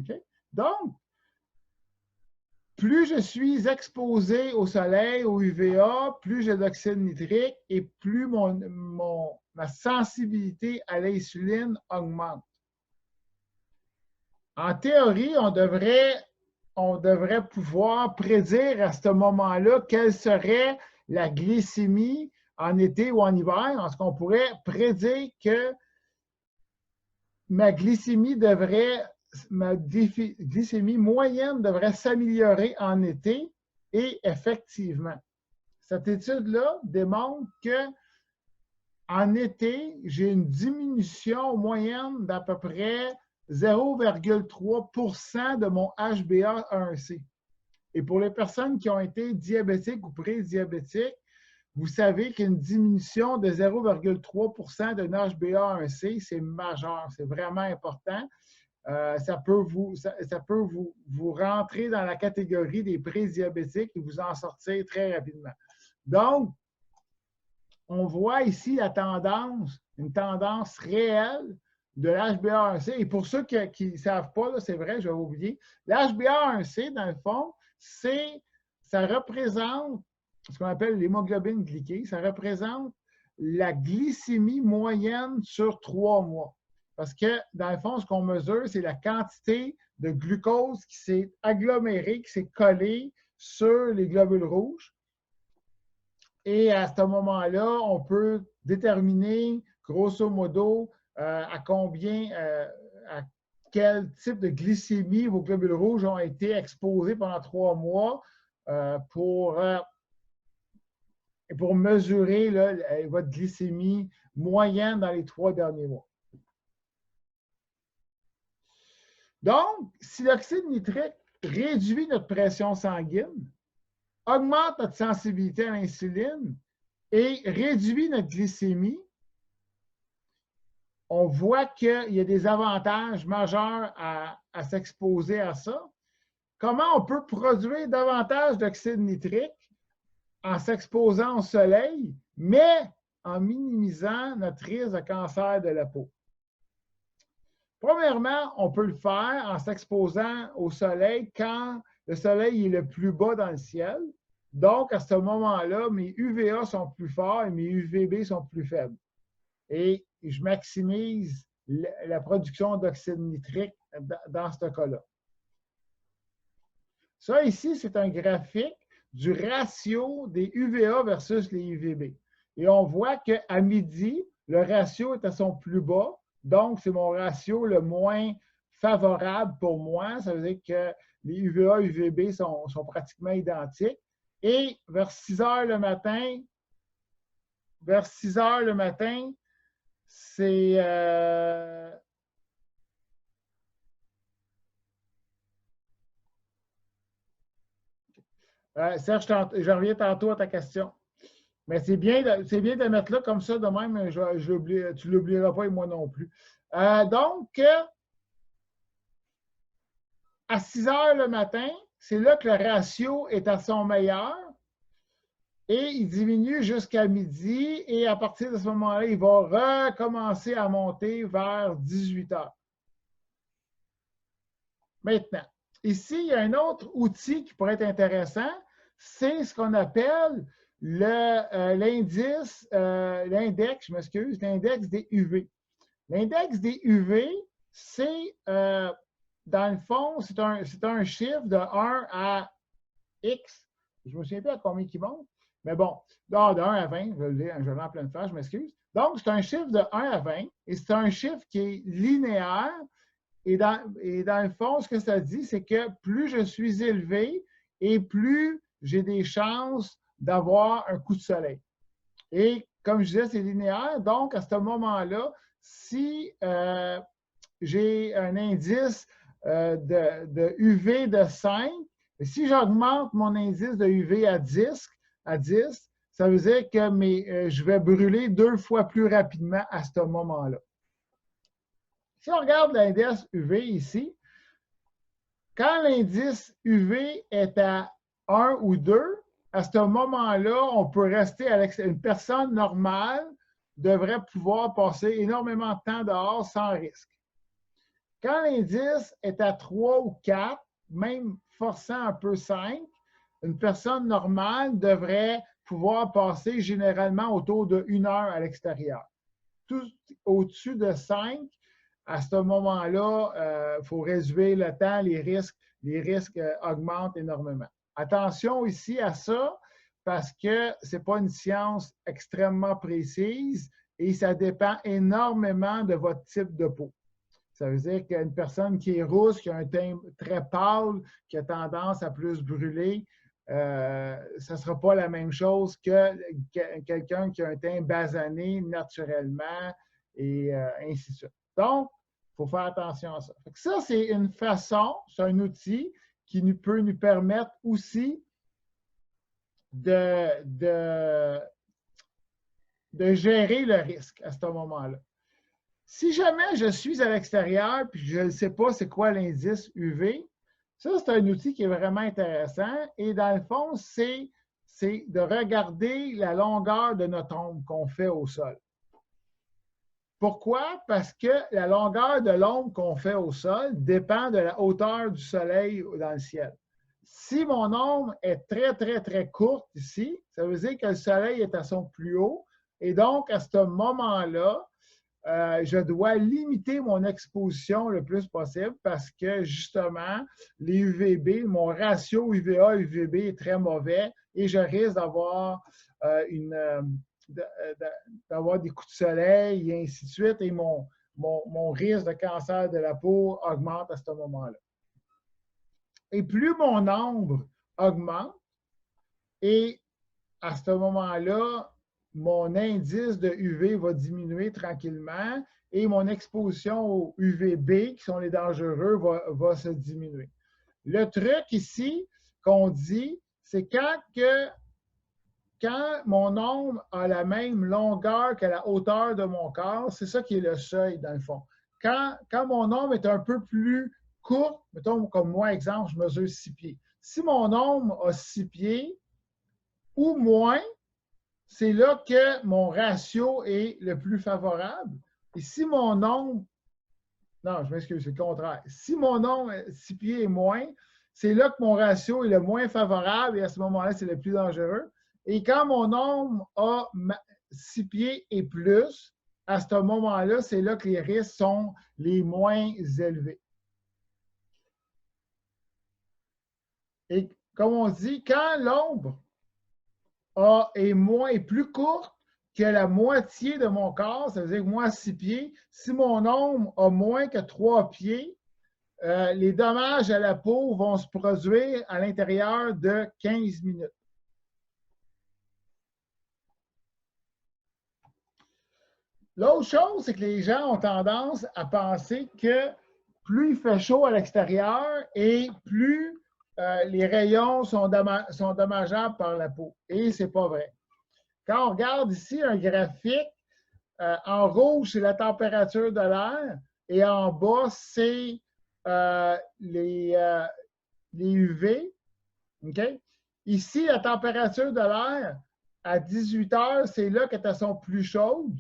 Speaker 1: Okay? Donc, plus je suis exposé au soleil, au UVA, plus j'ai d'oxyde nitrique et plus ma sensibilité à l'insuline augmente. En théorie, on devrait pouvoir prédire à ce moment-là quelle serait la glycémie en été ou en hiver. En ce qu'on pourrait prédire que ma glycémie moyenne devrait s'améliorer en été, et effectivement, cette étude-là démontre que en été, j'ai une diminution moyenne d'à peu près 0,3 % de mon HbA1c. Et pour les personnes qui ont été diabétiques ou prédiabétiques, vous savez qu'une diminution de 0,3 % de HbA1c, c'est majeur, c'est vraiment important. Ça peut vous rentrer dans la catégorie des prédiabétiques et vous en sortir très rapidement. Donc, on voit ici la tendance, une tendance réelle de l'HbA1c. Et pour ceux qui ne savent pas, c'est vrai, je vais oublier, l'HbA1c, dans le fond, ça représente ce qu'on appelle l'hémoglobine glyquée, ça représente la glycémie moyenne sur 3 mois. Parce que, dans le fond, ce qu'on mesure, c'est la quantité de glucose qui s'est agglomérée, qui s'est collée sur les globules rouges. Et à ce moment-là, on peut déterminer, grosso modo, à quel type de glycémie vos globules rouges ont été exposés pendant 3 mois pour mesurer là, votre glycémie moyenne dans les 3 derniers mois. Donc, si l'oxyde nitrique réduit notre pression sanguine, augmente notre sensibilité à l'insuline et réduit notre glycémie, on voit qu'il y a des avantages majeurs à s'exposer à ça. Comment on peut produire davantage d'oxyde nitrique en s'exposant au soleil, mais en minimisant notre risque de cancer de la peau? Premièrement, on peut le faire en s'exposant au soleil quand le soleil est le plus bas dans le ciel. Donc, à ce moment-là, mes UVA sont plus forts et mes UVB sont plus faibles. Et je maximise la production d'oxyde nitrique dans ce cas-là. Ça, ici, c'est un graphique du ratio des UVA versus les UVB. Et on voit qu'à midi, le ratio est à son plus bas. Donc, c'est mon ratio le moins favorable pour moi. Ça veut dire que les UVA et UVB sont pratiquement identiques. Et vers 6 heures le matin, c'est Serge, je reviens tantôt à ta question. Mais c'est bien de mettre là comme ça, de même, tu ne l'oublieras pas et moi non plus. Donc, à 6 heures le matin, c'est là que le ratio est à son meilleur et il diminue jusqu'à midi et à partir de ce moment-là, il va recommencer à monter vers 18 heures. Maintenant, ici, il y a un autre outil qui pourrait être intéressant, c'est ce qu'on appelle l'index, l'index des UV. L'index des UV, c'est, dans le fond, c'est un chiffre de 1 à X. Je ne me souviens plus à combien il monte, mais bon, de 1 à 20, je l'ai en pleine face, je m'excuse. Donc, c'est un chiffre de 1 à 20 et c'est un chiffre qui est linéaire. Et dans le fond, ce que ça dit, c'est que plus je suis élevé et plus j'ai des chances d'avoir un coup de soleil. Et comme je disais, c'est linéaire. Donc, à ce moment-là, si j'ai un indice de UV de 5, si j'augmente mon indice de UV à 10, ça veut dire que je vais brûler 2 fois plus rapidement à ce moment-là. Si on regarde l'indice UV ici, quand l'indice UV est à 1 ou 2, à ce moment-là, on peut rester à l'extérieur. Une personne normale devrait pouvoir passer énormément de temps dehors sans risque. Quand l'indice est à 3 ou 4, même forçant un peu 5, une personne normale devrait pouvoir passer généralement autour de 1 heure à l'extérieur. Tout au-dessus de 5, à ce moment-là, il faut réduire le temps, les risques augmentent énormément. Attention ici à ça, parce que ce n'est pas une science extrêmement précise et ça dépend énormément de votre type de peau. Ça veut dire qu'une personne qui est rousse, qui a un teint très pâle, qui a tendance à plus brûler, ça ne sera pas la même chose que quelqu'un qui a un teint basané naturellement et ainsi de suite. Donc, il faut faire attention à ça. Ça, c'est une façon, c'est un outil qui peut nous permettre aussi de gérer le risque à ce moment-là. Si jamais je suis à l'extérieur puis je ne sais pas c'est quoi l'indice UV, ça, c'est un outil qui est vraiment intéressant. Et dans le fond, c'est de regarder la longueur de notre ombre qu'on fait au sol. Pourquoi? Parce que la longueur de l'ombre qu'on fait au sol dépend de la hauteur du soleil dans le ciel. Si mon ombre est très, très, très courte ici, ça veut dire que le soleil est à son plus haut. Et donc, à ce moment-là, je dois limiter mon exposition le plus possible parce que, justement, les UVB, mon ratio UVA-UVB est très mauvais et je risque d'avoir d'avoir des coups de soleil et ainsi de suite, et mon risque de cancer de la peau augmente à ce moment-là. Et plus mon ombre augmente, et à ce moment-là, mon indice de UV va diminuer tranquillement et mon exposition aux UVB, qui sont les dangereux, va se diminuer. Le truc ici qu'on dit, c'est quand mon ombre a la même longueur que la hauteur de mon corps, c'est ça qui est le seuil, dans le fond. Quand mon ombre est un peu plus courte, mettons comme moi, exemple, je mesure 6 pieds. Si mon ombre a 6 pieds ou moins, c'est là que mon ratio est le plus favorable. Et si mon ombre, non, je m'excuse, c'est le contraire. Si mon ombre est 6 pieds et moins, c'est là que mon ratio est le moins favorable et à ce moment-là, c'est le plus dangereux. Et quand mon ombre a 6 pieds et plus, à ce moment-là, c'est là que les risques sont les moins élevés. Et comme on dit, quand l'ombre est plus courte que la moitié de mon corps, ça veut dire que moi, 6 pieds, si mon ombre a moins que 3 pieds, les dommages à la peau vont se produire à l'intérieur de 15 minutes. L'autre chose, c'est que les gens ont tendance à penser que plus il fait chaud à l'extérieur et plus les rayons sont dommageables par la peau. Et ce n'est pas vrai. Quand on regarde ici un graphique, en rouge, c'est la température de l'air et en bas, c'est les UV. Okay? Ici, la température de l'air, à 18 heures, c'est là qu'elles sont plus chaudes.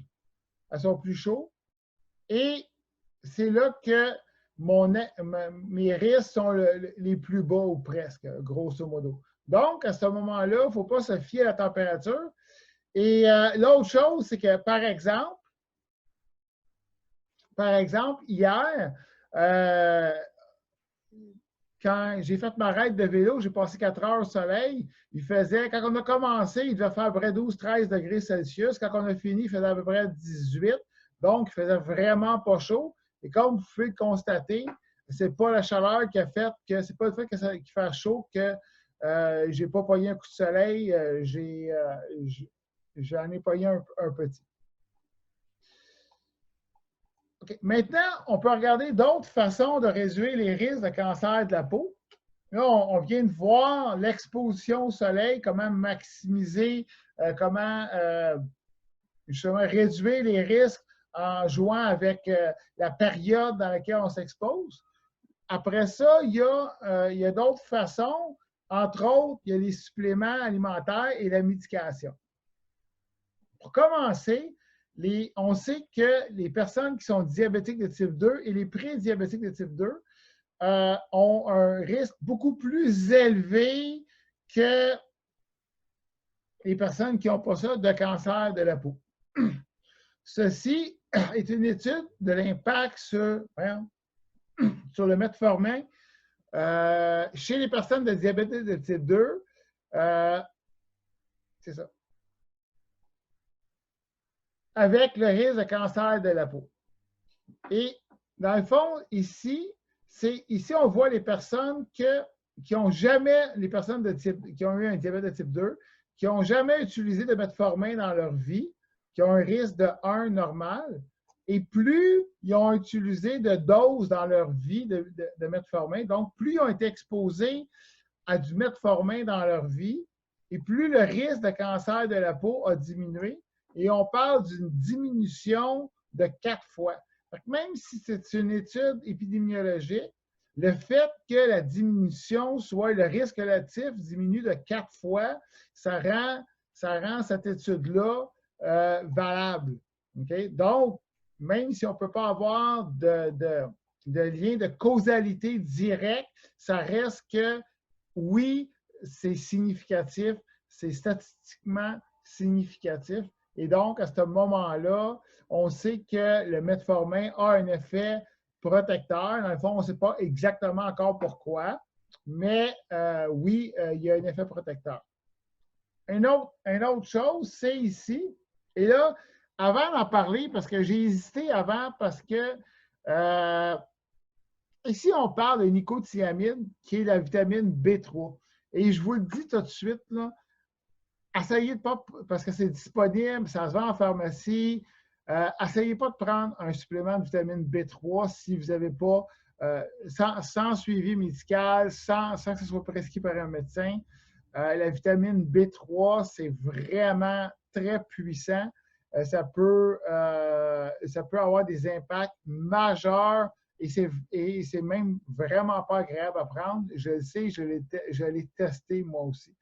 Speaker 1: Elles sont plus chaudes. Et c'est là que mes risques sont les plus bas ou presque, grosso modo. Donc, à ce moment-là, il ne faut pas se fier à la température. Et l'autre chose, c'est que, par exemple, hier, quand j'ai fait ma raide de vélo, j'ai passé 4 heures au soleil. Quand on a commencé, il devait faire à peu près 12-13 degrés Celsius. Quand on a fini, il faisait à peu près 18. Donc, il faisait vraiment pas chaud. Et comme vous pouvez le constater, ce n'est pas la chaleur qui a fait que, c'est pas le fait qu'il fait chaud que je n'ai pas pogné un coup de soleil. J'en ai pogné un petit. Okay. Maintenant, on peut regarder d'autres façons de réduire les risques de cancer de la peau. Là, on vient de voir l'exposition au soleil, comment maximiser, comment justement réduire les risques en jouant avec la période dans laquelle on s'expose. Après ça, il y a d'autres façons. Entre autres, il y a les suppléments alimentaires et la médication. Pour commencer, on sait que les personnes qui sont diabétiques de type 2 et les pré-diabétiques de type 2 ont un risque beaucoup plus élevé que les personnes qui n'ont pas ça de cancer de la peau. Ceci est une étude de l'impact sur le metformin chez les personnes de diabète de type 2. C'est ça. Avec le risque de cancer de la peau. Et dans le fond, ici, on voit les personnes qui ont jamais, les personnes qui ont eu un diabète de type 2, qui n'ont jamais utilisé de metformin dans leur vie, qui ont un risque de 1 normal, et plus ils ont utilisé de doses dans leur vie de metformin, donc plus ils ont été exposés à du metformin dans leur vie, et plus le risque de cancer de la peau a diminué, et on parle d'une diminution de 4 fois. Même si c'est une étude épidémiologique, le fait que la diminution soit le risque relatif diminue de 4 fois, ça rend cette étude-là valable. Okay? Donc, même si on ne peut pas avoir de lien de causalité direct, ça reste que oui, c'est significatif, c'est statistiquement significatif. Et donc, à ce moment-là, on sait que le metformin a un effet protecteur. Dans le fond, on ne sait pas exactement encore pourquoi, mais oui, il y a un effet protecteur. Une autre chose, c'est ici. Et là, avant d'en parler, parce que j'ai hésité avant, parce que ici, on parle de nicotinamide, qui est la vitamine B3. Et je vous le dis tout de suite, là, essayez de pas, parce que c'est disponible, ça se vend en pharmacie, essayez pas de prendre un supplément de vitamine B3 si vous n'avez pas, sans suivi médical, sans que ce soit prescrit par un médecin. La vitamine B3, c'est vraiment très puissant. Ça peut avoir des impacts majeurs et c'est même vraiment pas agréable à prendre. Je le sais, je l'ai testé moi aussi.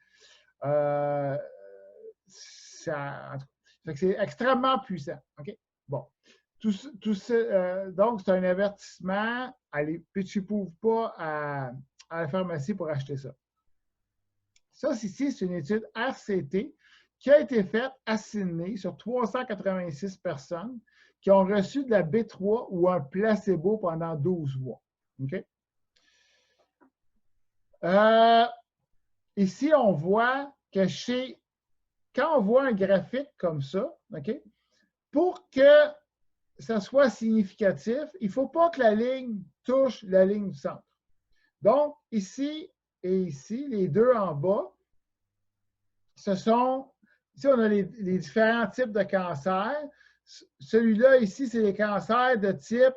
Speaker 1: C'est extrêmement puissant. OK? Bon. Donc, c'est un avertissement. Allez, pitchez-vous pas à la pharmacie pour acheter ça. Ça, ici, c'est une étude RCT qui a été faite à Sydney sur 386 personnes qui ont reçu de la B3 ou un placebo pendant 12 mois. OK? Ici, on voit que quand on voit un graphique comme ça, OK, pour que ça soit significatif, il ne faut pas que la ligne touche la ligne du centre. Donc, ici et ici, les deux en bas, ici, on a les différents types de cancers. Celui-là, ici, c'est les cancers de type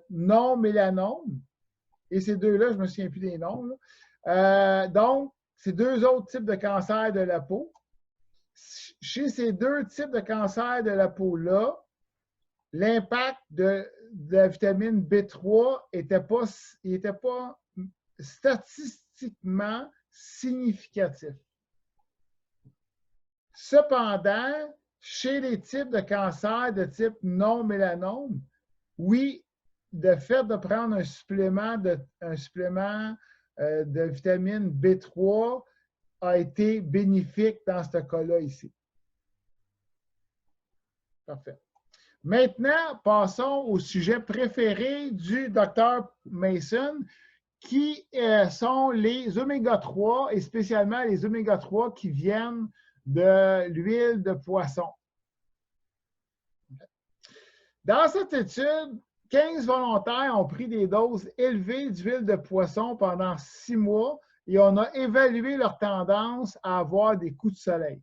Speaker 1: non-mélanome. Et ces deux-là, je ne me souviens plus des noms. Là. Donc, c'est deux autres types de cancer de la peau. Chez ces deux types de cancer de la peau-là, l'impact de la vitamine B3 n'était pas statistiquement significatif. Cependant, chez les types de cancer de type non-mélanome, oui, le fait de prendre un supplément de vitamine B3 a été bénéfique dans ce cas-là ici. Parfait. Maintenant, passons au sujet préféré du Dr Mason, qui sont les oméga-3 et spécialement les oméga-3 qui viennent de l'huile de poisson. Dans cette étude, 15 volontaires ont pris des doses élevées d'huile de poisson pendant 6 mois et on a évalué leur tendance à avoir des coups de soleil.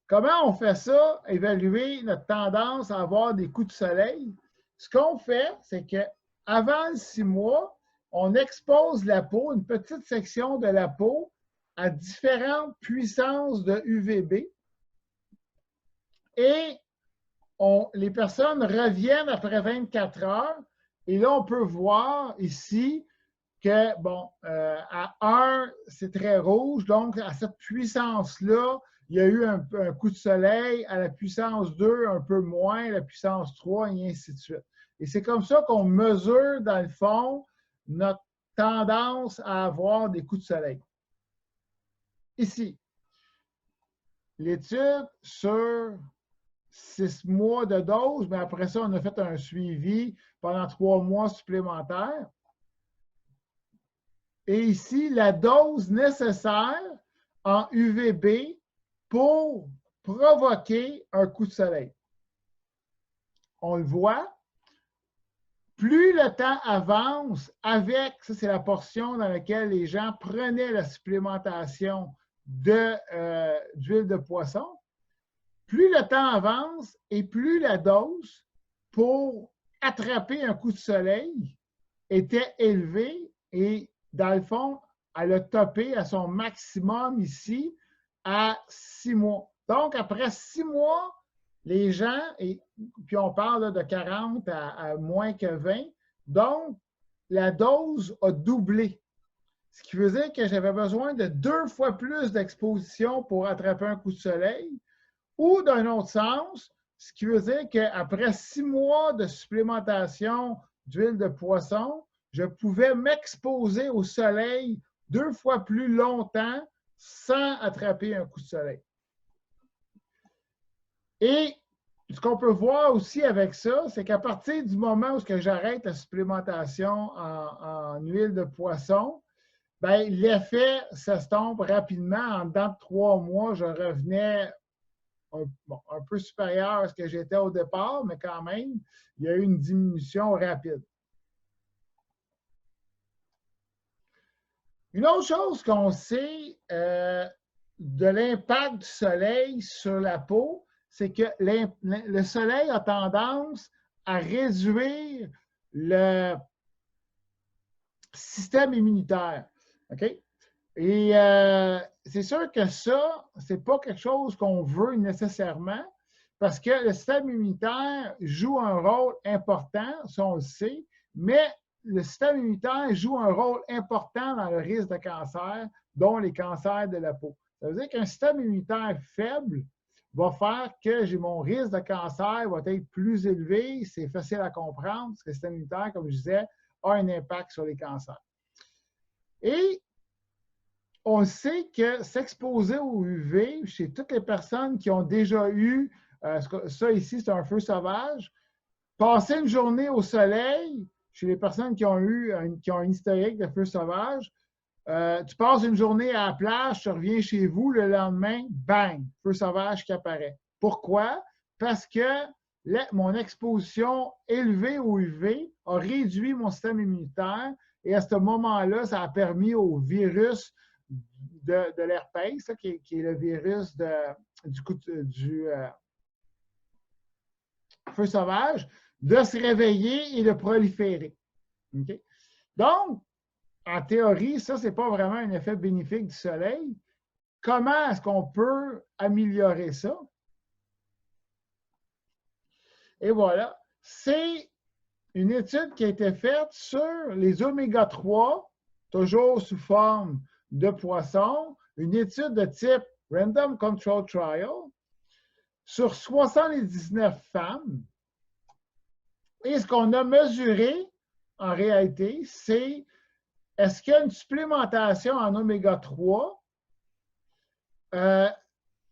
Speaker 1: Comment on fait ça, évaluer notre tendance à avoir des coups de soleil? Ce qu'on fait, c'est qu'avant les 6 mois, on expose la peau, une petite section de la peau, à différentes puissances de UVB. Et les personnes reviennent après 24 heures. Et là, on peut voir ici que, bon, à 1, c'est très rouge. Donc, à cette puissance-là, il y a eu un coup de soleil, à la puissance 2, un peu moins, à la puissance 3, et ainsi de suite. Et c'est comme ça qu'on mesure, dans le fond, notre tendance à avoir des coups de soleil. Ici, l'étude sur 6 mois de dose, mais après ça, on a fait un suivi pendant 3 mois supplémentaires. Et ici, la dose nécessaire en UVB pour provoquer un coup de soleil. On le voit, plus le temps avance avec, ça c'est la portion dans laquelle les gens prenaient la supplémentation d'huile de poisson, plus le temps avance et plus la dose pour attraper un coup de soleil était élevée et dans le fond, elle a topé à son maximum ici à 6 mois. Donc, après 6 mois, les gens, et puis on parle de 40 à moins que 20, donc la dose a doublé. Ce qui veut dire que j'avais besoin de 2 fois plus d'exposition pour attraper un coup de soleil. Ou d'un autre sens, ce qui veut dire qu'après 6 mois de supplémentation d'huile de poisson, je pouvais m'exposer au soleil 2 fois plus longtemps sans attraper un coup de soleil. Et ce qu'on peut voir aussi avec ça, c'est qu'à partir du moment où j'arrête la supplémentation en huile de poisson, l'effet s'estompe rapidement. En dedans de 3 mois, je revenais un peu supérieur à ce que j'étais au départ, mais quand même, il y a eu une diminution rapide. Une autre chose qu'on sait de l'impact du soleil sur la peau, c'est que le soleil a tendance à réduire le système immunitaire. OK? Et c'est sûr que ça, ce n'est pas quelque chose qu'on veut nécessairement parce que le système immunitaire joue un rôle important, ça on le sait, mais le système immunitaire joue un rôle important dans le risque de cancer, dont les cancers de la peau. Ça veut dire qu'un système immunitaire faible va faire que mon risque de cancer va être plus élevé. C'est facile à comprendre parce que le système immunitaire, comme je disais, a un impact sur les cancers. Et on sait que s'exposer au UV, chez toutes les personnes qui ont déjà eu, ça ici c'est un feu sauvage, passer une journée au soleil, chez les personnes qui ont un historique de feu sauvage, tu passes une journée à la plage, tu reviens chez vous, le lendemain, bang, feu sauvage qui apparaît. Pourquoi? Parce que mon exposition élevée au UV a réduit mon système immunitaire et à ce moment-là, ça a permis au virus de l'herpès, qui est le virus du feu sauvage, de se réveiller et de proliférer. Okay? Donc, en théorie, ça, ce n'est pas vraiment un effet bénéfique du soleil. Comment est-ce qu'on peut améliorer ça? Et voilà, c'est une étude qui a été faite sur les oméga 3, toujours sous forme de poisson, une étude de type Random Control Trial, sur 79 femmes. Et ce qu'on a mesuré, en réalité, c'est est-ce qu'une supplémentation en oméga 3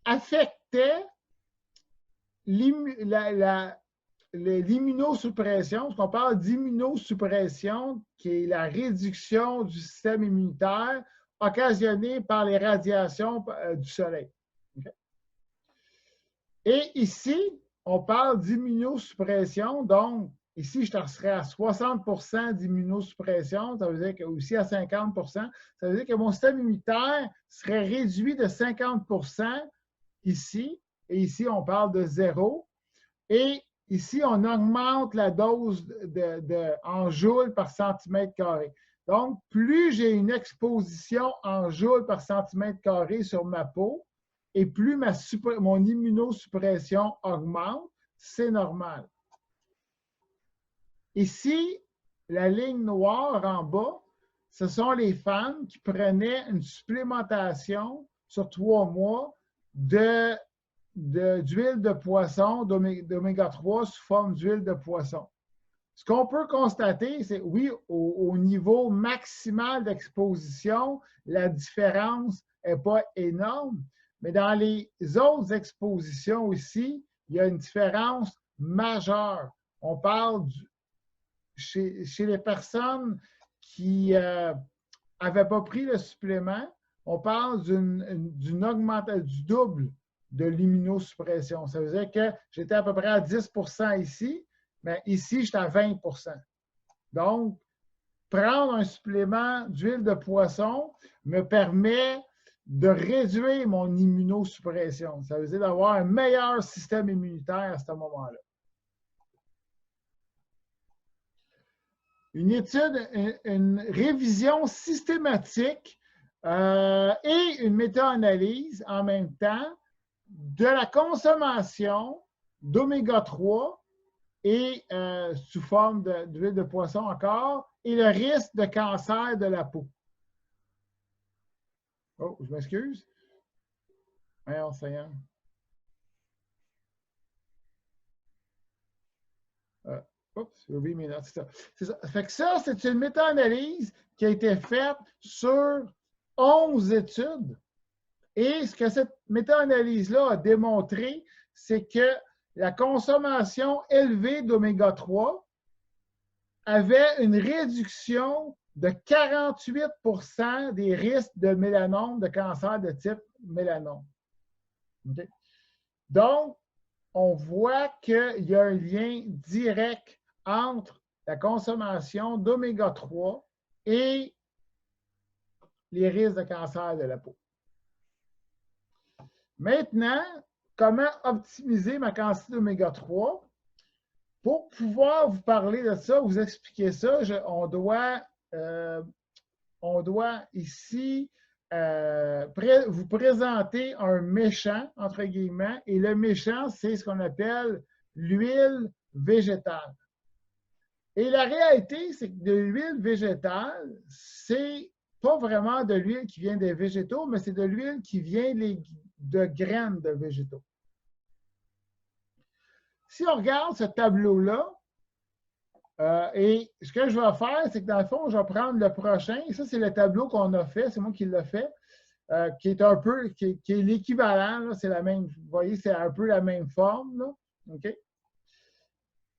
Speaker 1: affectait l'immunosuppression, parce qu'on parle d'immunosuppression, qui est la réduction du système immunitaire occasionnée par les radiations du soleil. Okay? Et ici, on parle d'immunosuppression, donc ici, je serais à 60% d'immunosuppression, ça veut dire que aussi à 50%, ça veut dire que mon système immunitaire serait réduit de 50% ici, et ici, on parle de 0. Et ici, on augmente la dose en joules par centimètre carré. Donc, plus j'ai une exposition en joules par centimètre carré sur ma peau, et plus mon immunosuppression augmente, c'est normal. Ici, la ligne noire en bas, ce sont les femmes qui prenaient une supplémentation sur 3 mois d'huile de poisson, d'oméga 3 sous forme d'huile de poisson. Ce qu'on peut constater, c'est oui, au niveau maximal d'exposition, la différence n'est pas énorme, mais dans les autres expositions aussi, il y a une différence majeure. On parle chez les personnes qui n'avaient pas pris le supplément, on parle d'une augmentation du double de l'immunosuppression. Ça veut dire que j'étais à peu près à 10% ici, mais ici, j'étais à 20%. Donc, prendre un supplément d'huile de poisson me permet de réduire mon immunosuppression. Ça veut dire d'avoir un meilleur système immunitaire à ce moment-là. Une étude, une révision systématique et une méta-analyse en même temps de la consommation d'oméga 3 et sous forme d'huile de poisson encore, et le risque de cancer de la peau. Oh, je m'excuse. Voyons, ça y est. Oups, j'ai oublié mes notes. C'est ça. Fait que ça, c'est une méta-analyse qui a été faite sur 11 études. Et ce que cette méta-analyse-là a démontré, c'est que la consommation élevée d'oméga 3 avait une réduction de 48% des risques de mélanome, de cancer de type mélanome. Okay? Donc, on voit qu'il y a un lien direct entre la consommation d'oméga 3 et les risques de cancer de la peau. Maintenant, comment optimiser ma quantité d'oméga 3? Pour pouvoir vous parler de ça, vous expliquer ça, on doit ici vous présenter un méchant, entre guillemets, et le méchant, c'est ce qu'on appelle l'huile végétale. Et la réalité, c'est que de l'huile végétale, c'est pas vraiment de l'huile qui vient des végétaux, mais c'est de l'huile qui vient de graines de végétaux. Si on regarde ce tableau-là, et ce que je vais faire, c'est que dans le fond, je vais prendre le prochain. Et ça, c'est le tableau qu'on a fait, c'est moi qui l'ai fait, qui est un peu, qui est l'équivalent, c'est la même, vous voyez, c'est un peu la même forme, là. OK?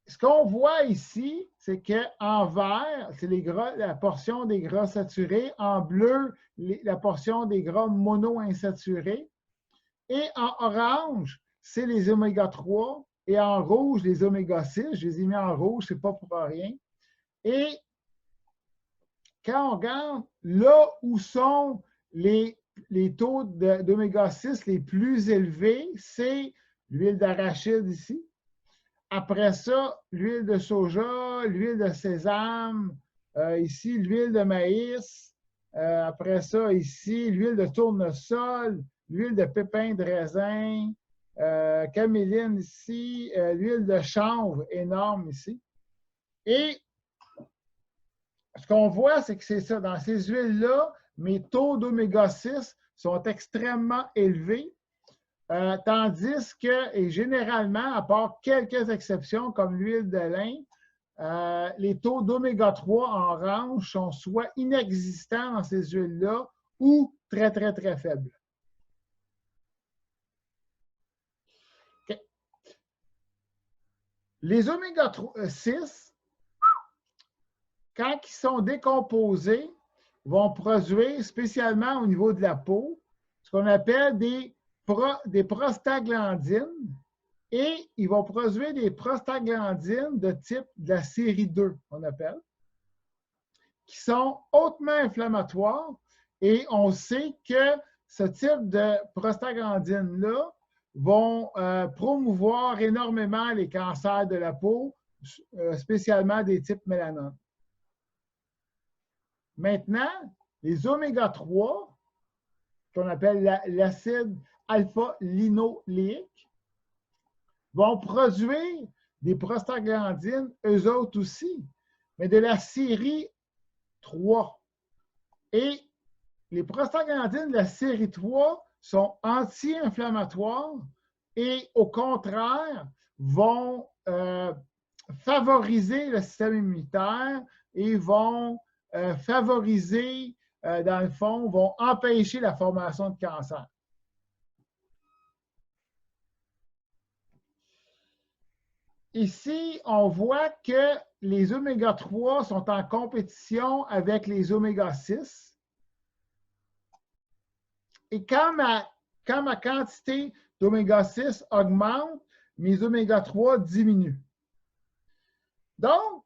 Speaker 1: Ce qu'on voit ici, c'est qu'en vert, c'est la portion des gras saturés. En bleu, la portion des gras monoinsaturés. Et en orange, c'est les oméga 3. Et en rouge, les oméga 6. Je les ai mis en rouge, ce n'est pas pour rien. Et quand on regarde là où sont les taux d'oméga 6 les plus élevés, c'est l'huile d'arachide ici. Après ça, l'huile de soja, l'huile de sésame, Ici, l'huile de maïs. Après ça, ici, l'huile de tournesol, l'huile de pépins de raisin, caméline ici, l'huile de chanvre énorme ici. Et ce qu'on voit, c'est que c'est ça. Dans ces huiles-là, mes taux d'oméga 6 sont extrêmement élevés. Tandis que, et généralement, à part quelques exceptions comme l'huile de lin, les taux d'oméga 3 en orange sont soit inexistants dans ces huiles-là ou très, très, très faibles. Okay. Les oméga 6, quand ils sont décomposés, vont produire, spécialement au niveau de la peau, ce qu'on appelle des prostaglandines, et ils vont produire des prostaglandines de type de la série 2, on appelle, qui sont hautement inflammatoires, et on sait que ce type de prostaglandines-là vont promouvoir énormément les cancers de la peau, spécialement des types mélanome. Maintenant, les oméga 3, qu'on appelle l'acide alpha-linoléique, vont produire des prostaglandines, eux autres aussi, mais de la série 3. Et les prostaglandines de la série 3 sont anti-inflammatoires et au contraire vont favoriser le système immunitaire et vont favoriser, dans le fond, vont empêcher la formation de cancer. Ici, on voit que les oméga 3 sont en compétition avec les oméga 6. Et quand ma quantité d'oméga 6 augmente, mes oméga 3 diminuent. Donc,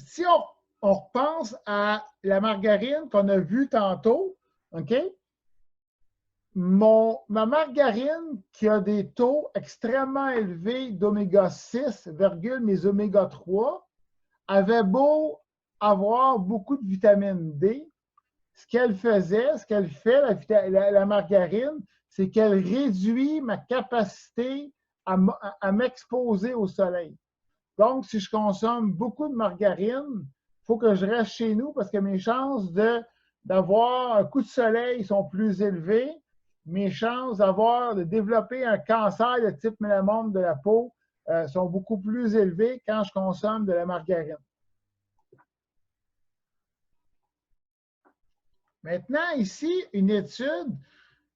Speaker 1: si on repense à la margarine qu'on a vue tantôt, OK? Ma margarine qui a des taux extrêmement élevés d'oméga 6, mes oméga 3, avait beau avoir beaucoup de vitamine D, ce qu'elle fait, la margarine, c'est qu'elle réduit ma capacité à m'exposer au soleil. Donc, si je consomme beaucoup de margarine, il faut que je reste chez nous parce que mes chances d'avoir un coup de soleil sont plus élevées. Mes chances de développer un cancer de type mélanome de la peau sont beaucoup plus élevées quand je consomme de la margarine. Maintenant, ici, une étude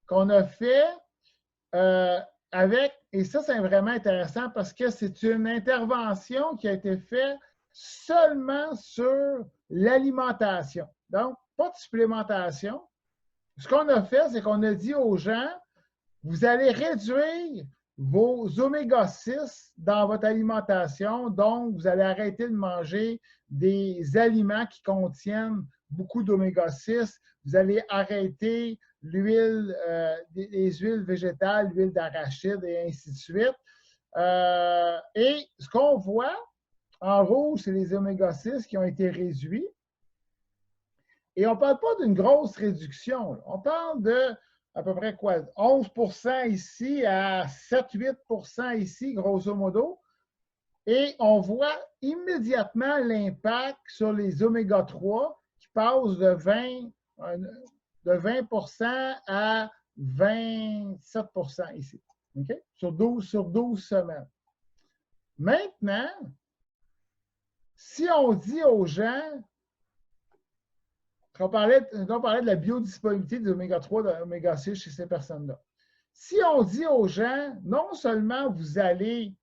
Speaker 1: qu'on a fait et ça, c'est vraiment intéressant parce que c'est une intervention qui a été faite seulement sur l'alimentation. Donc, pas de supplémentation. Ce qu'on a fait, c'est qu'on a dit aux gens, vous allez réduire vos oméga 6 dans votre alimentation. Donc, vous allez arrêter de manger des aliments qui contiennent beaucoup d'oméga 6. Vous allez arrêter l'huile, les huiles végétales, l'huile d'arachide et ainsi de suite. Et ce qu'on voit en rouge, c'est les oméga 6 qui ont été réduits. Et on ne parle pas d'une grosse réduction. On parle de à peu près quoi? 11% ici à 7-8% ici, grosso modo. Et on voit immédiatement l'impact sur les oméga 3 qui passent de 20% à 27% ici. Okay? Sur 12 semaines. Maintenant, si on dit aux gens, quand on parlait de la biodisponibilité des oméga 3 et oméga 6 chez ces personnes-là, si on dit aux gens, non seulement vous allez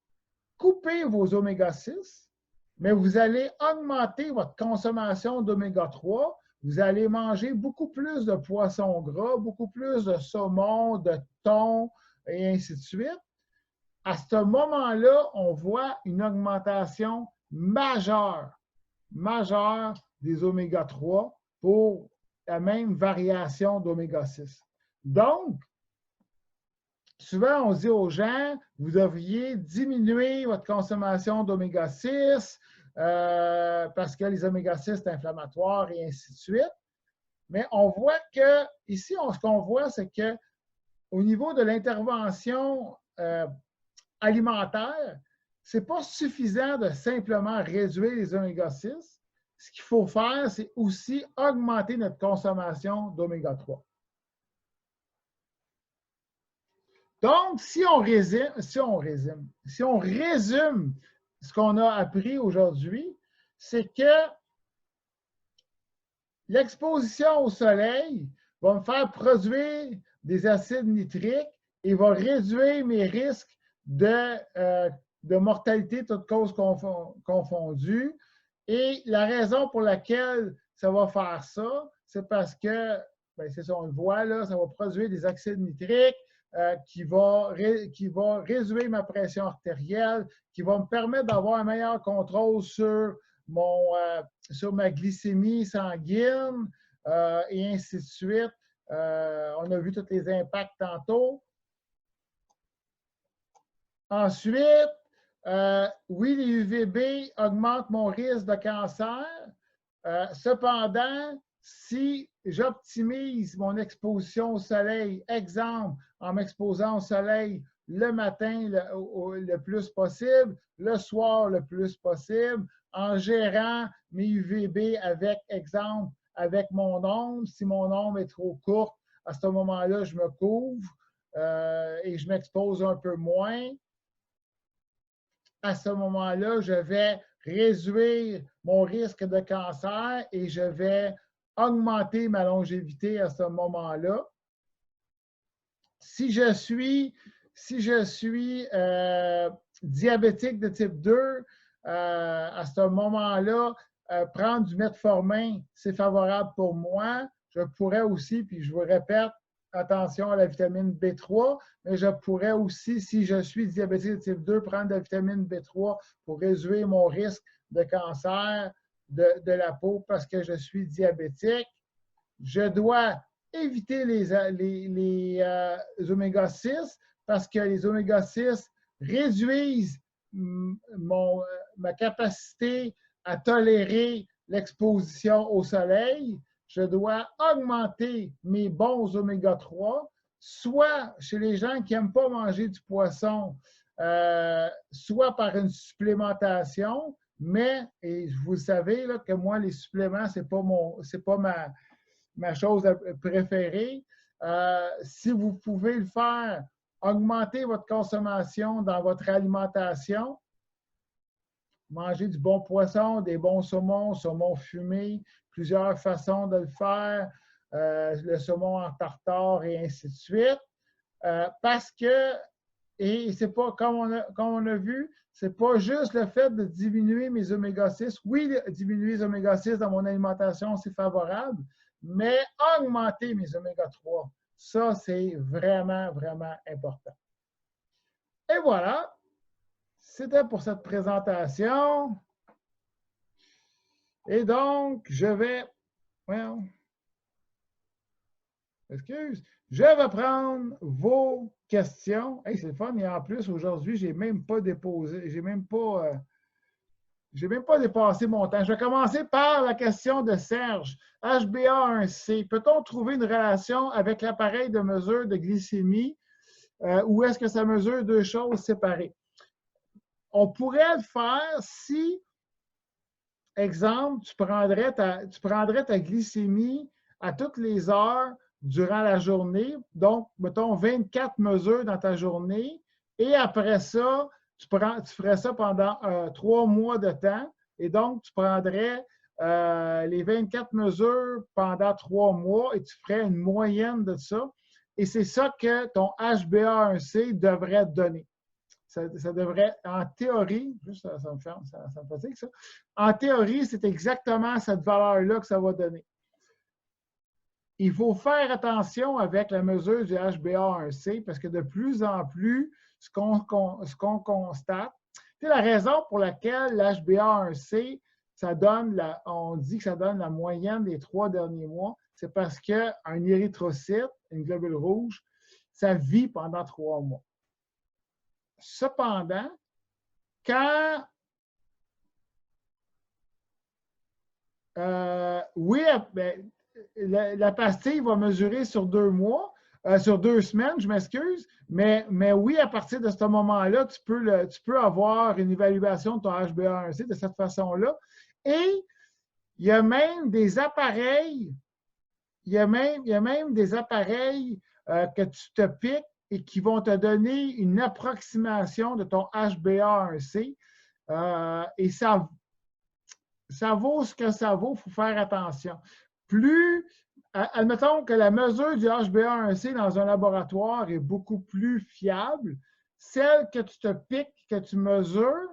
Speaker 1: couper vos oméga 6, mais vous allez augmenter votre consommation d'oméga 3, vous allez manger beaucoup plus de poissons gras, beaucoup plus de saumon, de thon, et ainsi de suite. À ce moment-là, on voit une augmentation majeure des oméga 3 pour la même variation d'oméga 6. Donc, souvent, on dit aux gens, vous devriez diminuer votre consommation d'oméga 6, parce que les oméga-6, c'est inflammatoire et ainsi de suite. Mais on voit que, ici, ce qu'on voit, c'est qu'au niveau de l'intervention alimentaire, ce n'est pas suffisant de simplement réduire les oméga-6. Ce qu'il faut faire, c'est aussi augmenter notre consommation d'oméga-3. Donc, si on résume ce qu'on a appris aujourd'hui, c'est que l'exposition au soleil va me faire produire des acides nitriques et va réduire mes risques de mortalité, toutes causes confondues. Et la raison pour laquelle ça va faire ça, c'est parce que, c'est ça, on le voit là, ça va produire des acides nitriques qui va réduire ma pression artérielle, qui va me permettre d'avoir un meilleur contrôle sur ma glycémie sanguine et ainsi de suite. On a vu tous les impacts tantôt. Ensuite, oui, les UVB augmentent mon risque de cancer. Cependant, si j'optimise mon exposition au soleil, exemple, en m'exposant au soleil le matin le plus possible, le soir le plus possible, en gérant mes UVB avec, exemple, avec mon ombre. Si mon ombre est trop courte, à ce moment-là, je me couvre et je m'expose un peu moins. À ce moment-là, je vais réduire mon risque de cancer et je vais augmenter ma longévité à ce moment-là. Si je suis diabétique de type 2, à ce moment-là, prendre du metformin, c'est favorable pour moi. Je pourrais aussi, puis je vous répète, attention à la vitamine B3, mais je pourrais aussi, si je suis diabétique de type 2, prendre de la vitamine B3 pour réduire mon risque de cancer de la peau parce que je suis diabétique. Je dois éviter les oméga-6 parce que les oméga-6 réduisent ma capacité à tolérer l'exposition au soleil. Je dois augmenter mes bons oméga-3, soit chez les gens qui n'aiment pas manger du poisson, soit par une supplémentation, mais, et vous savez là, que moi, les suppléments, ce n'est pas ma chose préférée. Si vous pouvez le faire, augmentez votre consommation dans votre alimentation. Manger du bon poisson, des bons saumons, saumon fumé, plusieurs façons de le faire, le saumon en tartare et ainsi de suite. Parce que, et c'est pas, comme on a vu, c'est pas juste le fait de diminuer mes oméga-6. Oui, diminuer les oméga-6 dans mon alimentation, c'est favorable, mais augmenter mes oméga-3, ça, c'est vraiment, vraiment important. Et voilà, c'était pour cette présentation. Et donc, je vais prendre vos questions. Hey, c'est le fun. Et en plus, aujourd'hui, je n'ai même pas déposé, j'ai même pas dépassé mon temps. Je vais commencer par la question de Serge. HbA1c, peut-on trouver une relation avec l'appareil de mesure de glycémie ou est-ce que ça mesure deux choses séparées? On pourrait le faire si, exemple, tu prendrais ta glycémie à toutes les heures durant la journée, donc, mettons, 24 mesures dans ta journée, et après ça, tu ferais ça pendant 3 mois de temps, et donc, tu prendrais les 24 mesures pendant 3 mois et tu ferais une moyenne de ça, et c'est ça que ton HbA1c devrait te donner. Ça devrait, en théorie, juste ça me fatigue ça, en théorie, c'est exactement cette valeur-là que ça va donner. Il faut faire attention avec la mesure du HbA1c parce que de plus en plus, ce qu'on constate, c'est la raison pour laquelle l'HbA1c, on dit que ça donne la moyenne des 3 derniers mois, c'est parce qu'un érythrocyte, une globule rouge, ça vit pendant 3 mois. Cependant, quand Oui, ben, la pastille va mesurer sur 2 mois, sur 2 semaines, je m'excuse, mais oui, à partir de ce moment-là, tu peux avoir une évaluation de ton HbA1c de cette façon-là. Et il y a même des appareils, des appareils que tu te piques et qui vont te donner une approximation de ton HbA1c. Et ça vaut ce que ça vaut, il faut faire attention. Admettons que la mesure du HbA1c dans un laboratoire est beaucoup plus fiable, celle que tu te piques, que tu mesures,